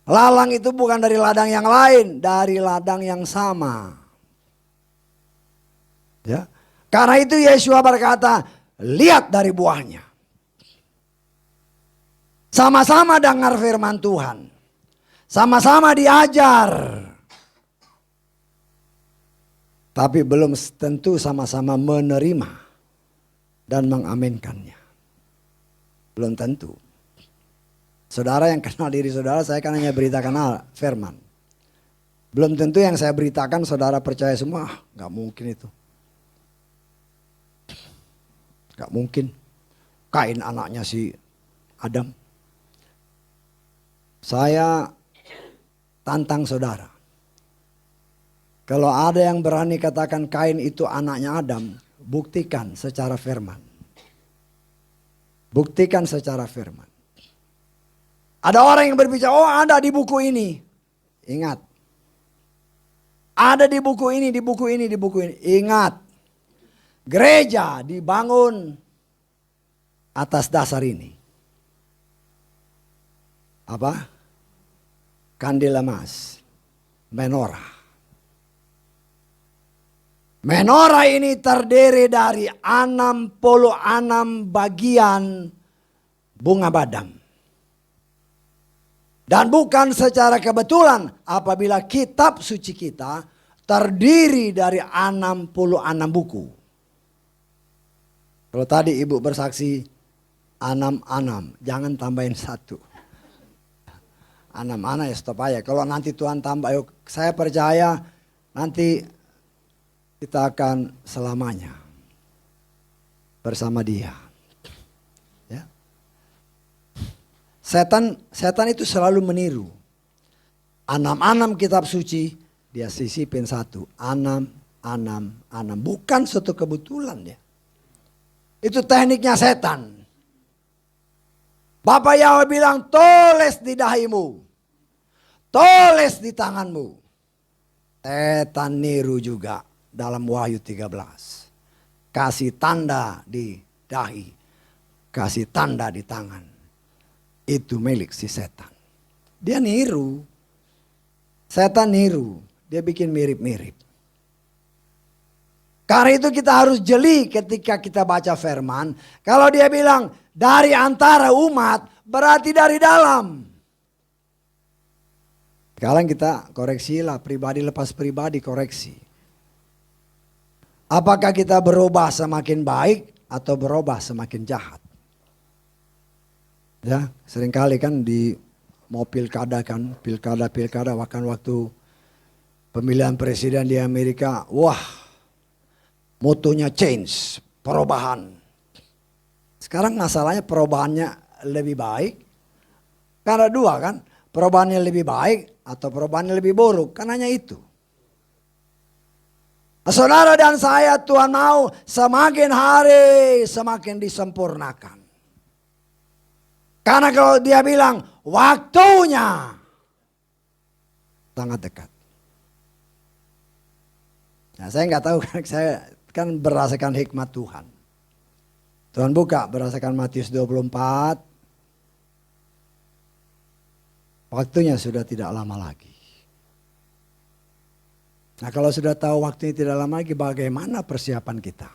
Lalang itu bukan dari ladang yang lain. Dari ladang yang sama. Ya. Karena itu Yesua berkata, lihat dari buahnya. Sama-sama dengar firman Tuhan. Sama-sama diajar. Tapi belum tentu sama-sama menerima dan mengaminkannya. Belum tentu. Saudara yang kenal diri saudara, saya kan hanya beritakan firman. Belum tentu yang saya beritakan saudara percaya semua. Gak mungkin itu. Gak mungkin. Kain anaknya si Adam. Saya tantang saudara. Kalau ada yang berani katakan Kain itu anaknya Adam, buktikan secara firman. Buktikan secara firman. Ada orang yang berbicara, oh ada di buku ini. Ingat. Ada di buku ini, di buku ini, di buku ini. Ingat. Gereja dibangun atas dasar ini. Apa? Kandil emas. Menorah. Menorah ini terdiri dari 66 bagian bunga badam. Dan bukan secara kebetulan apabila kitab suci kita terdiri dari 66 buku. Kalau tadi ibu bersaksi 66, jangan tambahin 1. 66 ya stop aja. Kalau nanti Tuhan tambah, yuk, saya percaya nanti kita akan selamanya bersama Dia. Ya. Setan itu selalu meniru. 66 kitab suci dia sisipin 1. 6. Bukan suatu kebetulan ya. Itu tekniknya setan. Bapak Yahweh bilang tulis di dahimu. Tulis di tanganmu. Setan niru juga. Dalam Wahyu 13. Kasih tanda di dahi. Kasih tanda di tangan. Itu milik si setan. Dia niru. Setan niru. Dia bikin mirip-mirip. Karena itu kita harus jeli ketika kita baca firman. Kalau dia bilang dari antara umat berarti dari dalam. Sekarang kita koreksilah pribadi lepas pribadi koreksi. Apakah kita berubah semakin baik atau berubah semakin jahat? Ya, seringkali kan di mau pilkada bahkan waktu pemilihan presiden di Amerika, wah, motonya change, perubahan. Sekarang masalahnya perubahannya lebih baik? Karena dua kan, perubahannya lebih baik atau perubahannya lebih buruk, kan hanya itu. Saudara dan saya Tuhan mau semakin hari semakin disempurnakan. Karena kalau dia bilang waktunya sangat dekat. Nah, saya nggak tahu, saya kan berdasarkan hikmat Tuhan. Tuhan buka berdasarkan Matius 24. Waktunya sudah tidak lama lagi. Nah, kalau sudah tahu waktunya tidak lama lagi, bagaimana persiapan kita?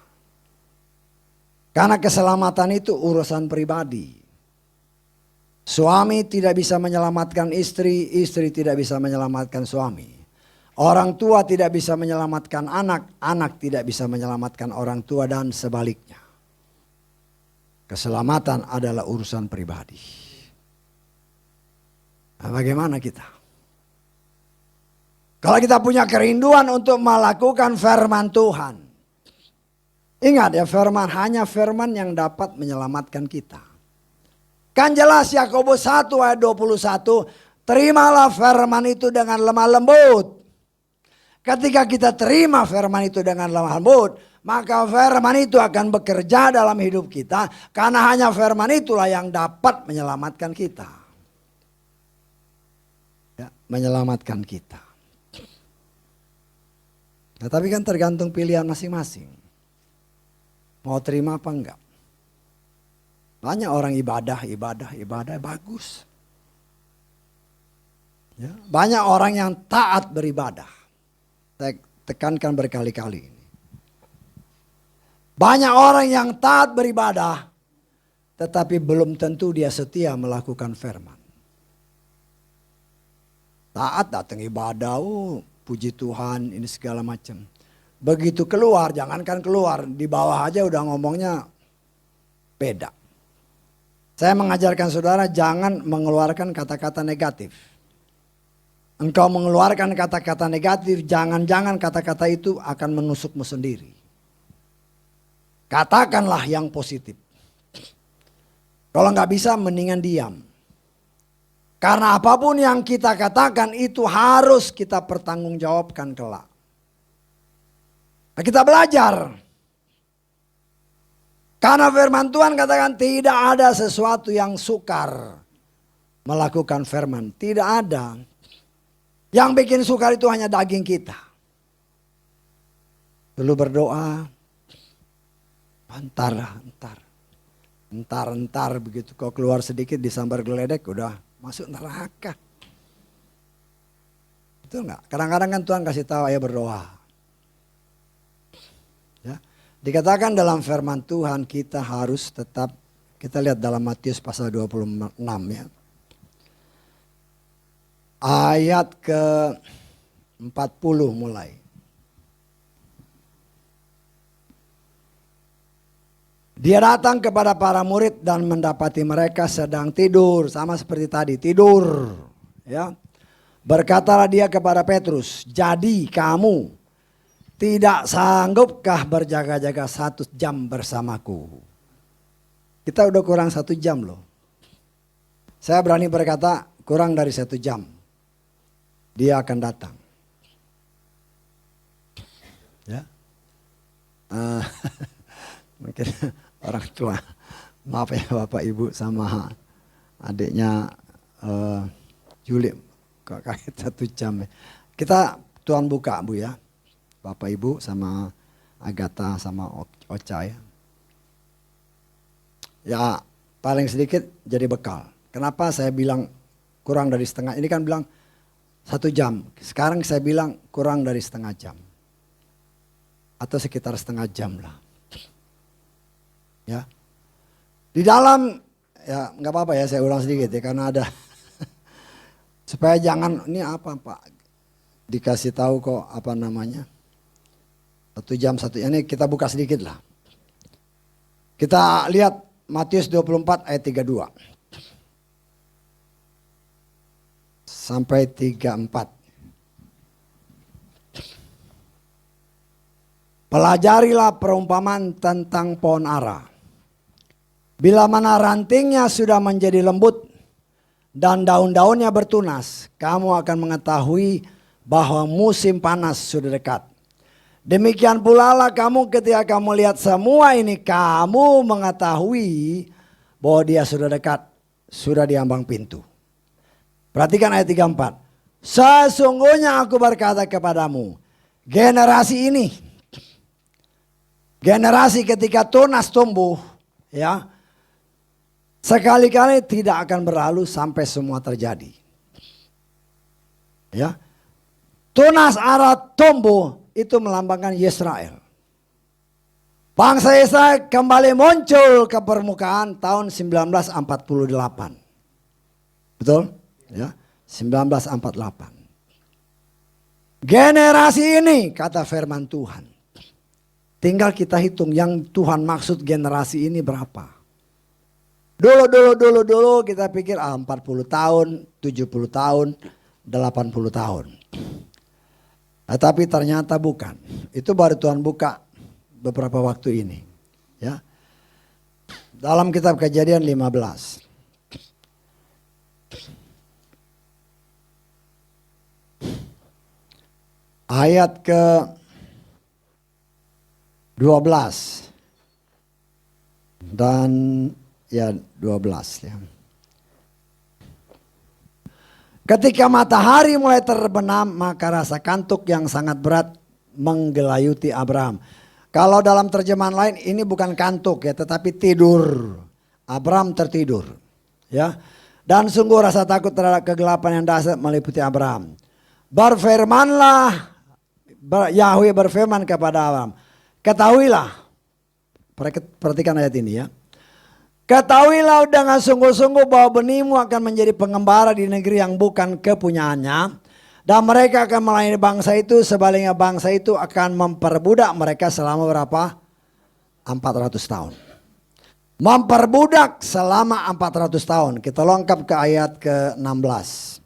Karena keselamatan itu urusan pribadi. Suami tidak bisa menyelamatkan istri, istri tidak bisa menyelamatkan suami. Orang tua tidak bisa menyelamatkan anak, anak tidak bisa menyelamatkan orang tua dan sebaliknya. Keselamatan adalah urusan pribadi. Nah, bagaimana kita? Kalau kita punya kerinduan untuk melakukan firman Tuhan. Ingat ya, firman hanya firman yang dapat menyelamatkan kita. Kan jelas Yakobus 1 ayat 21, terimalah firman itu dengan lemah lembut. Ketika kita terima firman itu dengan lemah lembut, maka firman itu akan bekerja dalam hidup kita. Karena hanya firman itulah yang dapat menyelamatkan kita. Ya, menyelamatkan kita. Nah, tapi kan tergantung pilihan masing-masing. Mau terima apa enggak? Banyak orang ibadah bagus. Ya, banyak orang yang taat beribadah. Saya tekankan berkali-kali ini. Banyak orang yang taat beribadah, tetapi belum tentu dia setia melakukan firman. Taat datang ibadah, puji Tuhan, ini segala macam. Begitu keluar, jangankan keluar, di bawah aja udah ngomongnya beda. Saya mengajarkan saudara jangan mengeluarkan kata-kata negatif. Engkau mengeluarkan kata-kata negatif, jangan-jangan kata-kata itu akan menusukmu sendiri. Katakanlah yang positif. Kalau nggak bisa, mendingan diam. Karena apapun yang kita katakan itu harus kita pertanggungjawabkan kelak. Nah, kita belajar. Karena firman Tuhan katakan tidak ada sesuatu yang sukar melakukan firman. Tidak ada. Yang bikin sukar itu hanya daging kita. Dulu berdoa. Entar begitu kau keluar sedikit disambar geledek udah masuk neraka. Betul nggak? Kadang-kadang kan Tuhan kasih tahu ayo berdoa. Ya. Dikatakan dalam firman Tuhan kita harus tetap, kita lihat dalam Matius pasal 26 ya. Ayat ke 40 mulai. Dia datang kepada para murid dan mendapati mereka sedang tidur. Sama seperti tadi, tidur. Ya. Berkatalah dia kepada Petrus, jadi kamu tidak sanggupkah berjaga-jaga 1 jam bersamaku? Kita udah kurang 1 jam loh. Saya berani berkata kurang dari 1 jam. Dia akan datang. Ya. Mungkin orang tua, maaf ya Bapak Ibu sama adiknya Juli, kok kaget 1 jam ya. Kita Tuhan buka Bu ya, Bapak Ibu sama Agatha sama Ocha ya. Ya paling sedikit jadi bekal. Kenapa saya bilang kurang dari setengah, ini kan bilang 1 jam. Sekarang saya bilang kurang dari setengah jam. Atau sekitar setengah jam lah. Ya. Di dalam, ya nggak apa-apa ya saya ulang sedikit ya karena ada. Supaya jangan, ini apa Pak? Dikasih tahu kok apa namanya. 1 jam, ini kita buka sedikit lah. Kita lihat Matius 24 ayat 32. Sampai 34. Pelajarilah perumpamaan tentang pohon ara. Bila mana rantingnya sudah menjadi lembut dan daun-daunnya bertunas, kamu akan mengetahui bahwa musim panas sudah dekat. Demikian pula lah kamu ketika kamu lihat semua ini, kamu mengetahui bahwa dia sudah dekat, sudah di ambang pintu. Perhatikan ayat 34. Sesungguhnya aku berkata kepadamu, generasi ini, generasi ketika tunas tumbuh, ya, sekali-kali tidak akan berlalu sampai semua terjadi. Ya. Tunas arah tumbuh itu melambangkan Yesrael. Bangsa Israel kembali muncul ke permukaan tahun 1948. Betul? Ya, 1948. Generasi ini, kata firman Tuhan. Tinggal kita hitung yang Tuhan maksud generasi ini berapa. Dulu kita pikir 40 tahun, 70 tahun, 80 tahun. Tapi ternyata bukan. Itu baru Tuhan buka beberapa waktu ini. Ya. Dalam kitab Kejadian 15. Ayat ke 12. Dan ya 12 ya. Ketika matahari mulai terbenam, maka rasa kantuk yang sangat berat menggelayuti Abraham. Kalau dalam terjemahan lain ini bukan kantuk ya, tetapi tidur. Abraham tertidur. Ya. Dan sungguh rasa takut terhadap kegelapan yang dahsyat meliputi Abraham. Berfirmanlah, Yahweh berfirman kepada Abraham, ketahuilah, perhatikan ayat ini ya. Ketahuilah dengan sungguh-sungguh bahwa benihmu akan menjadi pengembara di negeri yang bukan kepunyaannya. Dan mereka akan melayani bangsa itu, sebaliknya bangsa itu akan memperbudak mereka selama berapa? 400 tahun. Memperbudak selama 400 tahun. Kita lengkap ke ayat ke-16.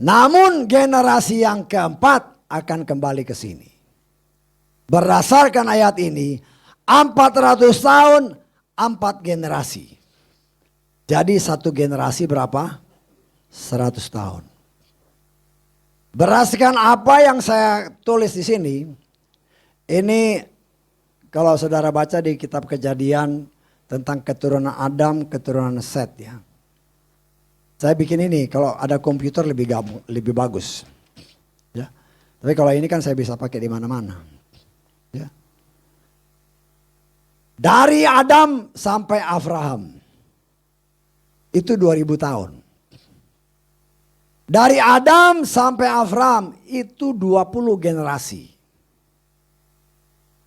Namun generasi yang keempat akan kembali ke sini. Berdasarkan ayat ini, 400 tahun, 4 generasi. Jadi satu generasi berapa? 100 tahun. Berdasarkan apa yang saya tulis di sini, ini kalau saudara baca di kitab Kejadian tentang keturunan Adam, keturunan Set ya. Saya bikin ini, kalau ada komputer lebih bagus. Ya. Tapi kalau ini kan saya bisa pakai di mana-mana. Ya. Dari Adam sampai Abraham itu 2000 tahun. Dari Adam sampai Abraham itu 20 generasi.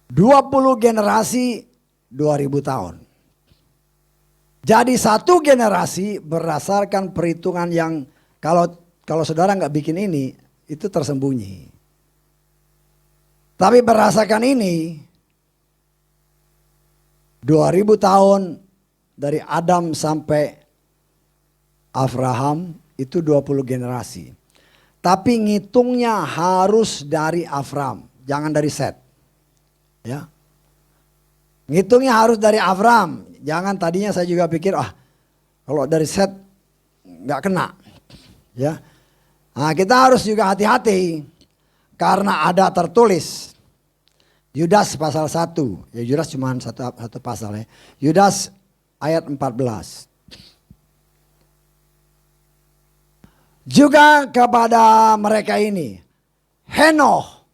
20 generasi 2000 tahun. Jadi satu generasi berdasarkan perhitungan yang kalau saudara nggak bikin ini itu tersembunyi. Tapi berdasarkan ini 2000 tahun dari Adam sampai Abraham itu 20 generasi. Tapi ngitungnya harus dari Abraham, jangan dari Set. Ya. Ngitungnya harus dari Abraham. Jangan tadinya saya juga pikir kalau dari Set nggak kena. Ya. Nah, kita harus juga hati-hati karena ada tertulis Yudas pasal 1. Ya Yudas cuma satu pasal ya. Yudas ayat 14. Juga kepada mereka ini Henoh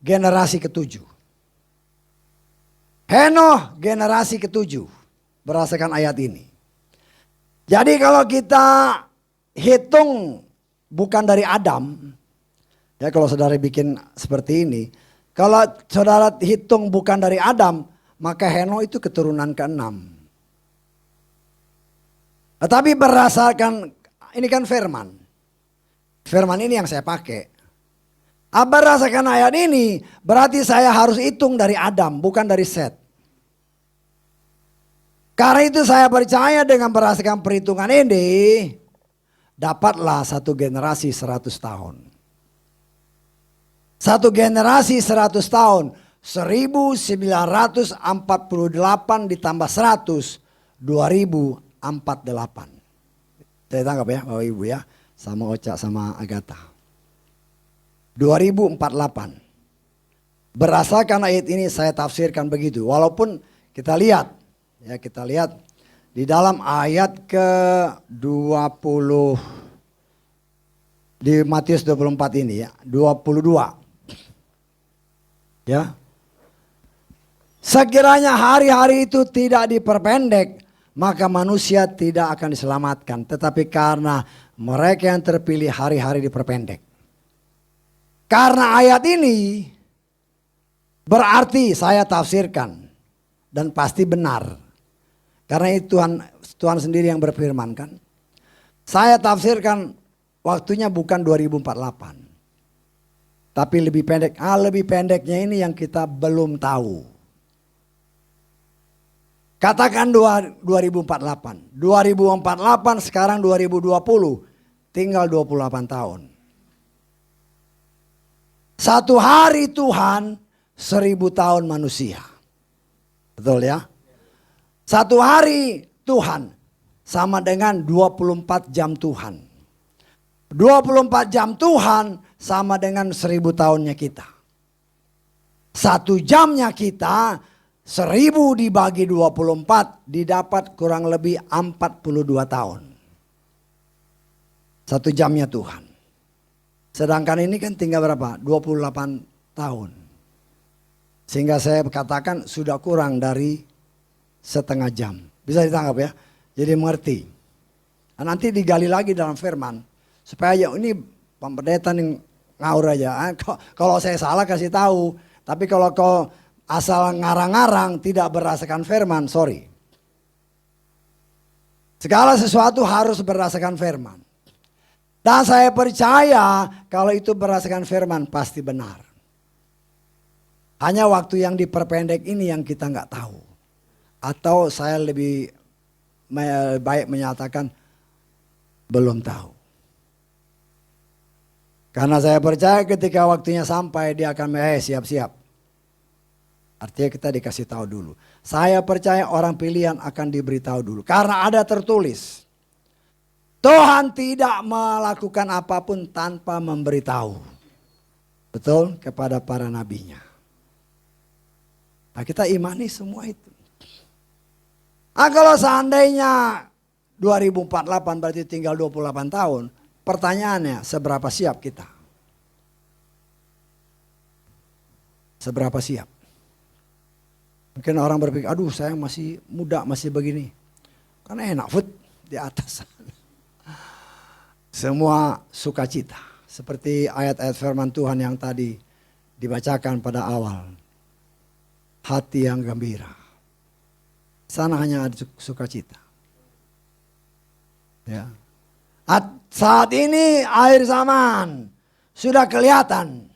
generasi ketujuh. Henoh generasi ketujuh berdasarkan ayat ini. Jadi kalau kita hitung bukan dari Adam, ya kalau saudara bikin seperti ini, kalau saudara hitung bukan dari Adam, maka Henoh itu keturunan ke-6. Tetapi berdasarkan ini kan firman. Firman ini yang saya pakai. Berdasarkan ayat ini berarti saya harus hitung dari Adam bukan dari Set. Karena itu saya percaya dengan berdasarkan perhitungan ini dapatlah satu generasi 100 tahun. Satu generasi 100 tahun 1948 ditambah 100, 2048. Saya tangkap ya Bapak Ibu ya, sama Oca sama Agatha. 2048. Berdasarkan ayat ini saya tafsirkan begitu. Walaupun kita lihat di dalam ayat ke-20 di Matius 24 ini ya, 22. Ya. Sekiranya hari-hari itu tidak diperpendek, maka manusia tidak akan diselamatkan. Tetapi karena mereka yang terpilih hari-hari diperpendek. Karena ayat ini berarti saya tafsirkan dan pasti benar. Karena itu Tuhan sendiri yang berfirman kan. Saya tafsirkan waktunya bukan 2048. Tapi lebih pendek. Lebih pendeknya ini yang kita belum tahu. Katakan 2048. 2048 sekarang 2020. Tinggal 28 tahun. Satu hari Tuhan, 1000 tahun manusia. Betul ya? Satu hari Tuhan sama dengan 24 jam Tuhan. 24 jam Tuhan sama dengan 1000 tahunnya kita. 1 jamnya kita, 1000 dibagi 24 didapat kurang lebih 42 tahun. 1 jamnya Tuhan. Sedangkan ini kan tinggal berapa? 28 tahun. Sehingga saya katakan sudah kurang dari setengah jam. Bisa ditangkap ya. Jadi mengerti. Nah, nanti digali lagi dalam firman. Supaya ini pendeta yang ngaur aja. Kalau saya salah kasih tahu. Tapi kalau kau asal ngarang-ngarang tidak berdasarkan firman, sorry. Segala sesuatu harus berdasarkan firman. Dan saya percaya kalau itu berdasarkan firman pasti benar. Hanya waktu yang diperpendek ini yang kita nggak tahu. Atau saya lebih baik menyatakan belum tahu. Karena saya percaya ketika waktunya sampai dia akan siap-siap. Artinya kita dikasih tahu dulu. Saya percaya orang pilihan akan diberitahu dulu. Karena ada tertulis. Tuhan tidak melakukan apapun tanpa memberitahu. Betul? Kepada para nabinya. Nah, kita imani semua itu. Nah, kalau seandainya 2048 berarti tinggal 28 tahun. Pertanyaannya seberapa siap kita? Seberapa siap? Mungkin orang berpikir, aduh saya masih muda, masih begini. Karena enak food di atas. Semua sukacita. Seperti ayat-ayat firman Tuhan yang tadi dibacakan pada awal. Hati yang gembira. Sana hanya ada sukacita. Ya. Saat ini akhir zaman. Sudah kelihatan.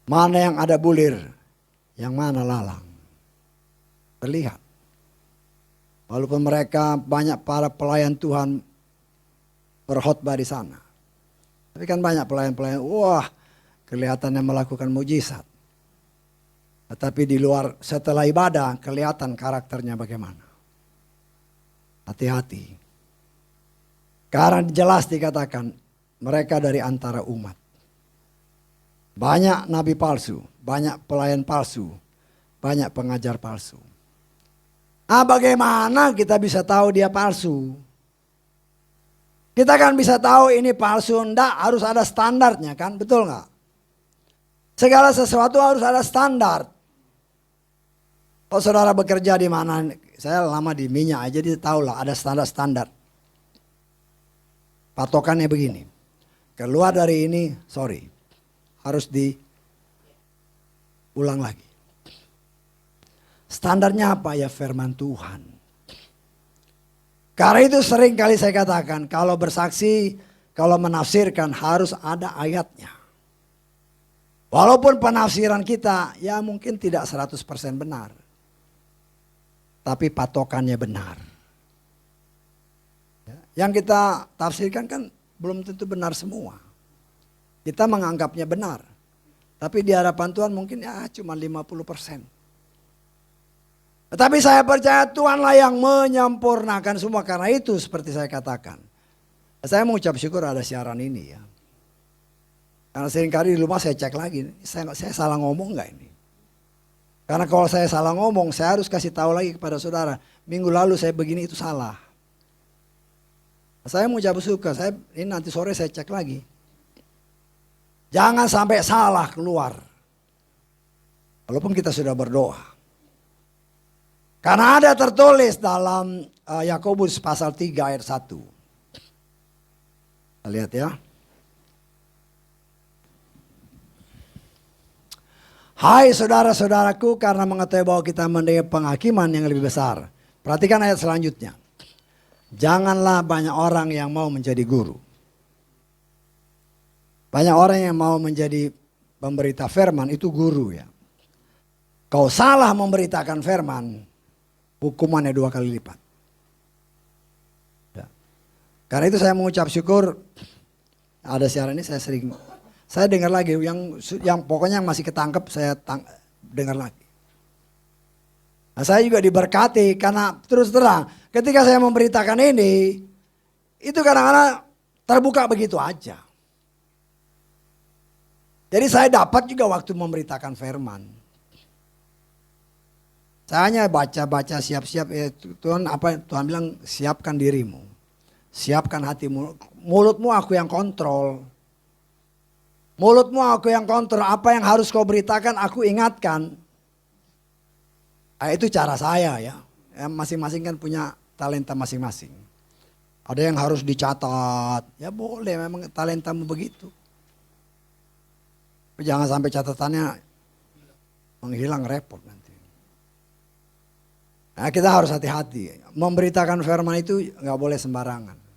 Mana yang ada bulir. Yang mana lalang. Terlihat. Walaupun mereka banyak para pelayan Tuhan berkhotbah di sana. Tapi kan banyak pelayan-pelayan, wah kelihatannya melakukan mujizat. Tetapi di luar setelah ibadah kelihatan karakternya bagaimana. Hati-hati. Karena jelas dikatakan mereka dari antara umat. Banyak nabi palsu, banyak pelayan palsu, banyak pengajar palsu. Bagaimana kita bisa tahu dia palsu? Kita kan bisa tahu ini palsu, enggak, harus ada standarnya kan, betul nggak? Segala sesuatu harus ada standar. Kalau saudara bekerja di mana, saya lama di minyak aja, jadi tahu lah ada standar-standar. Patokannya begini, keluar dari ini, sorry, harus diulang lagi. Standarnya apa ya? Firman Tuhan. Karena itu sering kali saya katakan, kalau bersaksi, kalau menafsirkan harus ada ayatnya. Walaupun penafsiran kita ya mungkin tidak 100% benar. Tapi patokannya benar. Yang kita tafsirkan kan belum tentu benar semua. Kita menganggapnya benar. Tapi di hadapan Tuhan mungkin ya cuma 50%. Tetapi saya percaya Tuhanlah yang menyempurnakan semua. Karena itu seperti saya katakan. Saya mengucap syukur ada siaran ini ya. Karena seringkali di rumah saya cek lagi. Saya salah ngomong gak ini? Karena kalau saya salah ngomong saya harus kasih tahu lagi kepada saudara. Minggu lalu saya begini itu salah. Saya mengucap syukur. Ini nanti sore saya cek lagi. Jangan sampai salah keluar. Walaupun kita sudah berdoa. Karena ada tertulis dalam Yakobus pasal 3 ayat 1. Kita lihat ya. Hai saudara-saudaraku, karena mengetahui bahwa kita mendengar penghakiman yang lebih besar. Perhatikan ayat selanjutnya. Janganlah banyak orang yang mau menjadi guru. Banyak orang yang mau menjadi pemberita firman itu guru ya. Kau salah memberitakan firman, hukumannya 2 kali lipat. Ya. Karena itu saya mengucap syukur. Ada siaran ini saya dengar lagi yang pokoknya yang masih ketangkep saya dengar lagi. Nah, saya juga diberkati karena terus terang ketika saya memberitakan ini itu kadang-kadang terbuka begitu aja. Jadi saya dapat juga waktu memberitakan firman. Saya hanya baca-baca siap-siap Tuhan Tuhan bilang siapkan dirimu. Siapkan hatimu. Mulutmu aku yang kontrol. Mulutmu aku yang kontrol, apa yang harus kau beritakan aku ingatkan. Nah, itu cara saya ya. Masing-masing kan punya talenta masing-masing. Ada yang harus dicatat, ya boleh memang talentamu begitu. Tapi jangan sampai catatannya menghilang repot nanti. Nah, kita harus hati-hati. Memberitakan firman itu nggak boleh sembarangan.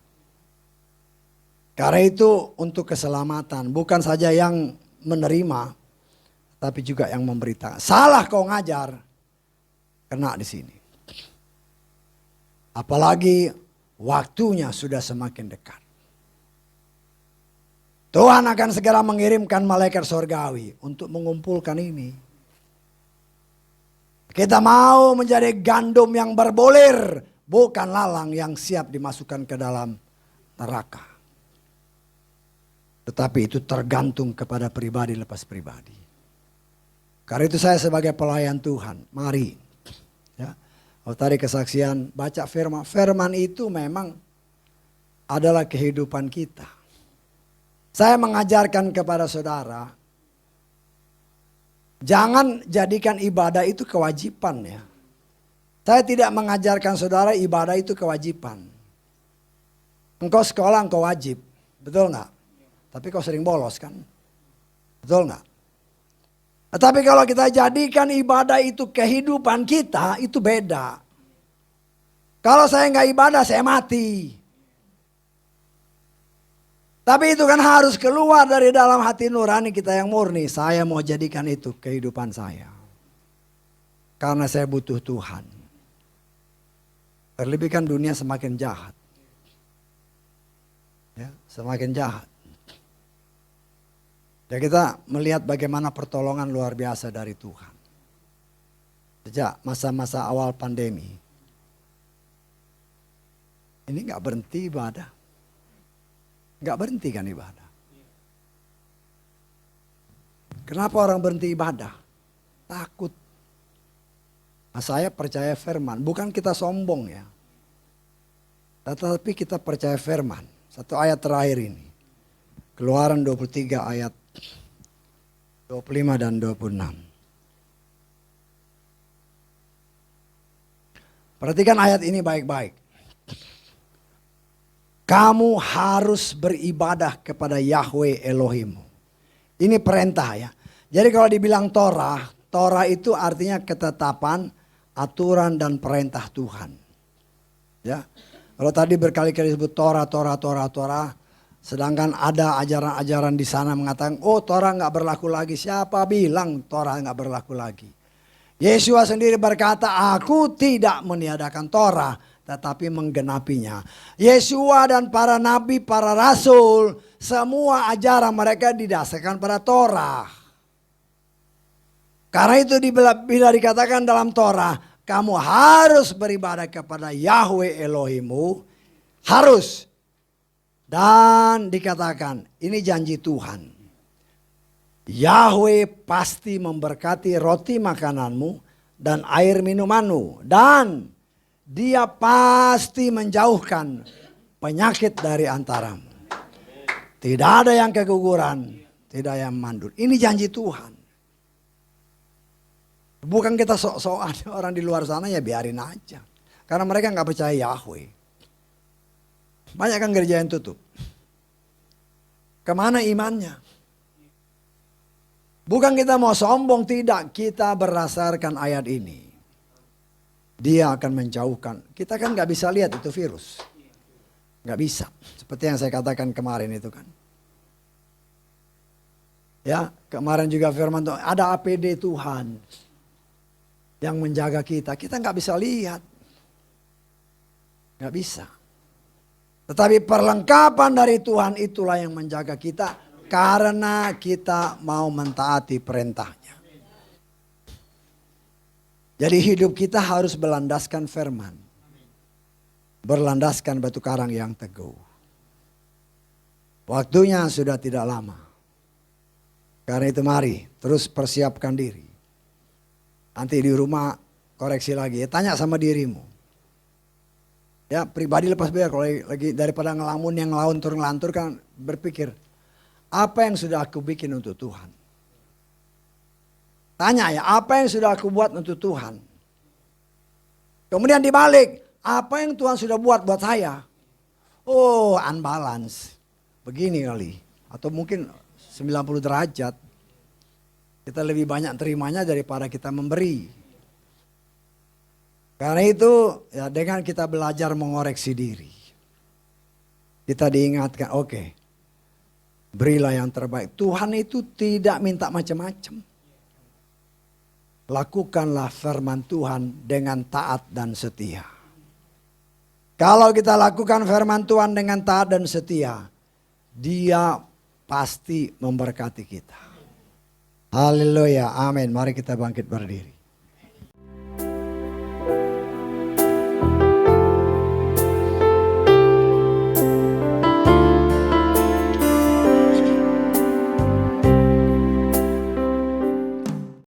Karena itu untuk keselamatan, bukan saja yang menerima, tapi juga yang memberitakan. Salah kau ngajar, kena di sini. Apalagi waktunya sudah semakin dekat. Tuhan akan segera mengirimkan malaikat surgawi untuk mengumpulkan ini. Kita mau menjadi gandum yang berbulir, bukan lalang yang siap dimasukkan ke dalam neraka. Tetapi itu tergantung kepada pribadi lepas pribadi. Karena itu saya sebagai pelayan Tuhan, mari. Ya, kalau tadi kesaksian baca firman. Firman itu memang adalah kehidupan kita. Saya mengajarkan kepada saudara. Jangan jadikan ibadah itu kewajiban ya. Saya tidak mengajarkan saudara ibadah itu kewajiban. Engkau sekolah engkau wajib. Betul gak? Tapi kau sering bolos kan? Betul nggak? Tapi kalau kita jadikan ibadah itu kehidupan kita, itu beda. Kalau saya nggak ibadah, saya mati. Tapi itu kan harus keluar dari dalam hati nurani kita yang murni. Saya mau jadikan itu kehidupan saya. Karena saya butuh Tuhan. Terlebih kan dunia semakin jahat. Ya, semakin jahat. Dan kita melihat bagaimana pertolongan luar biasa dari Tuhan. Sejak masa-masa awal pandemi. Ini gak berhenti ibadah. Gak berhenti kan ibadah. Kenapa orang berhenti ibadah? Takut. Nah, saya percaya firman. Bukan kita sombong ya. Tetapi kita percaya firman. Satu ayat terakhir ini. Keluaran 23 ayat 25 dan 26. Perhatikan ayat ini baik-baik. Kamu harus beribadah kepada Yahweh Elohimmu. Ini perintah ya. Jadi kalau dibilang Torah, Torah itu artinya ketetapan, aturan dan perintah Tuhan. Ya. Kalau tadi berkali-kali disebut Torah. Sedangkan ada ajaran-ajaran di sana mengatakan, oh Torah nggak berlaku lagi. Siapa bilang Torah nggak berlaku lagi? Yesua sendiri berkata, aku tidak meniadakan Torah, tetapi menggenapinya. Yesua dan para nabi, para rasul, semua ajaran mereka didasarkan pada Torah. Karena itu bila dikatakan dalam Torah, kamu harus beribadah kepada Yahweh Elohimmu, harus. Dan dikatakan, ini janji Tuhan. Yahweh pasti memberkati roti makananmu dan air minumanmu. Dan Dia pasti menjauhkan penyakit dari antaramu. Tidak ada yang keguguran, tidak yang mandul. Ini janji Tuhan. Bukan kita sok-sokan orang di luar sana, ya biarin aja. Karena mereka nggak percaya Yahweh. Banyak kan gereja yang tutup. Kemana imannya? Bukan kita mau sombong, tidak. Kita berdasarkan ayat ini. Dia akan menjauhkan. Kita kan nggak bisa lihat itu virus. Nggak bisa. Seperti yang saya katakan kemarin itu kan. Ya, kemarin juga firman Tuhan, ada APD Tuhan yang menjaga kita. Kita nggak bisa lihat. Nggak bisa. Tetapi perlengkapan dari Tuhan itulah yang menjaga kita. Karena kita mau mentaati perintahnya. Jadi hidup kita harus berlandaskan firman. Berlandaskan batu karang yang teguh. Waktunya sudah tidak lama. Karena itu mari terus persiapkan diri. Nanti di rumah koreksi lagi. Tanya sama dirimu. Ya pribadi lepas biar kalau lagi daripada ngelamun yang ngelantur ngelantur kan berpikir. Apa yang sudah aku bikin untuk Tuhan? Tanya ya, apa yang sudah aku buat untuk Tuhan? Kemudian dibalik, apa yang Tuhan sudah buat saya? Oh, unbalance. Begini kali. Atau mungkin 90 derajat. Kita lebih banyak terimanya daripada kita memberi. Karena itu ya dengan kita belajar mengoreksi diri. Kita diingatkan, oke, berilah yang terbaik. Tuhan itu tidak minta macam-macam. Lakukanlah firman Tuhan dengan taat dan setia. Kalau kita lakukan firman Tuhan dengan taat dan setia, Dia pasti memberkati kita. Haleluya, amin. Mari kita bangkit berdiri.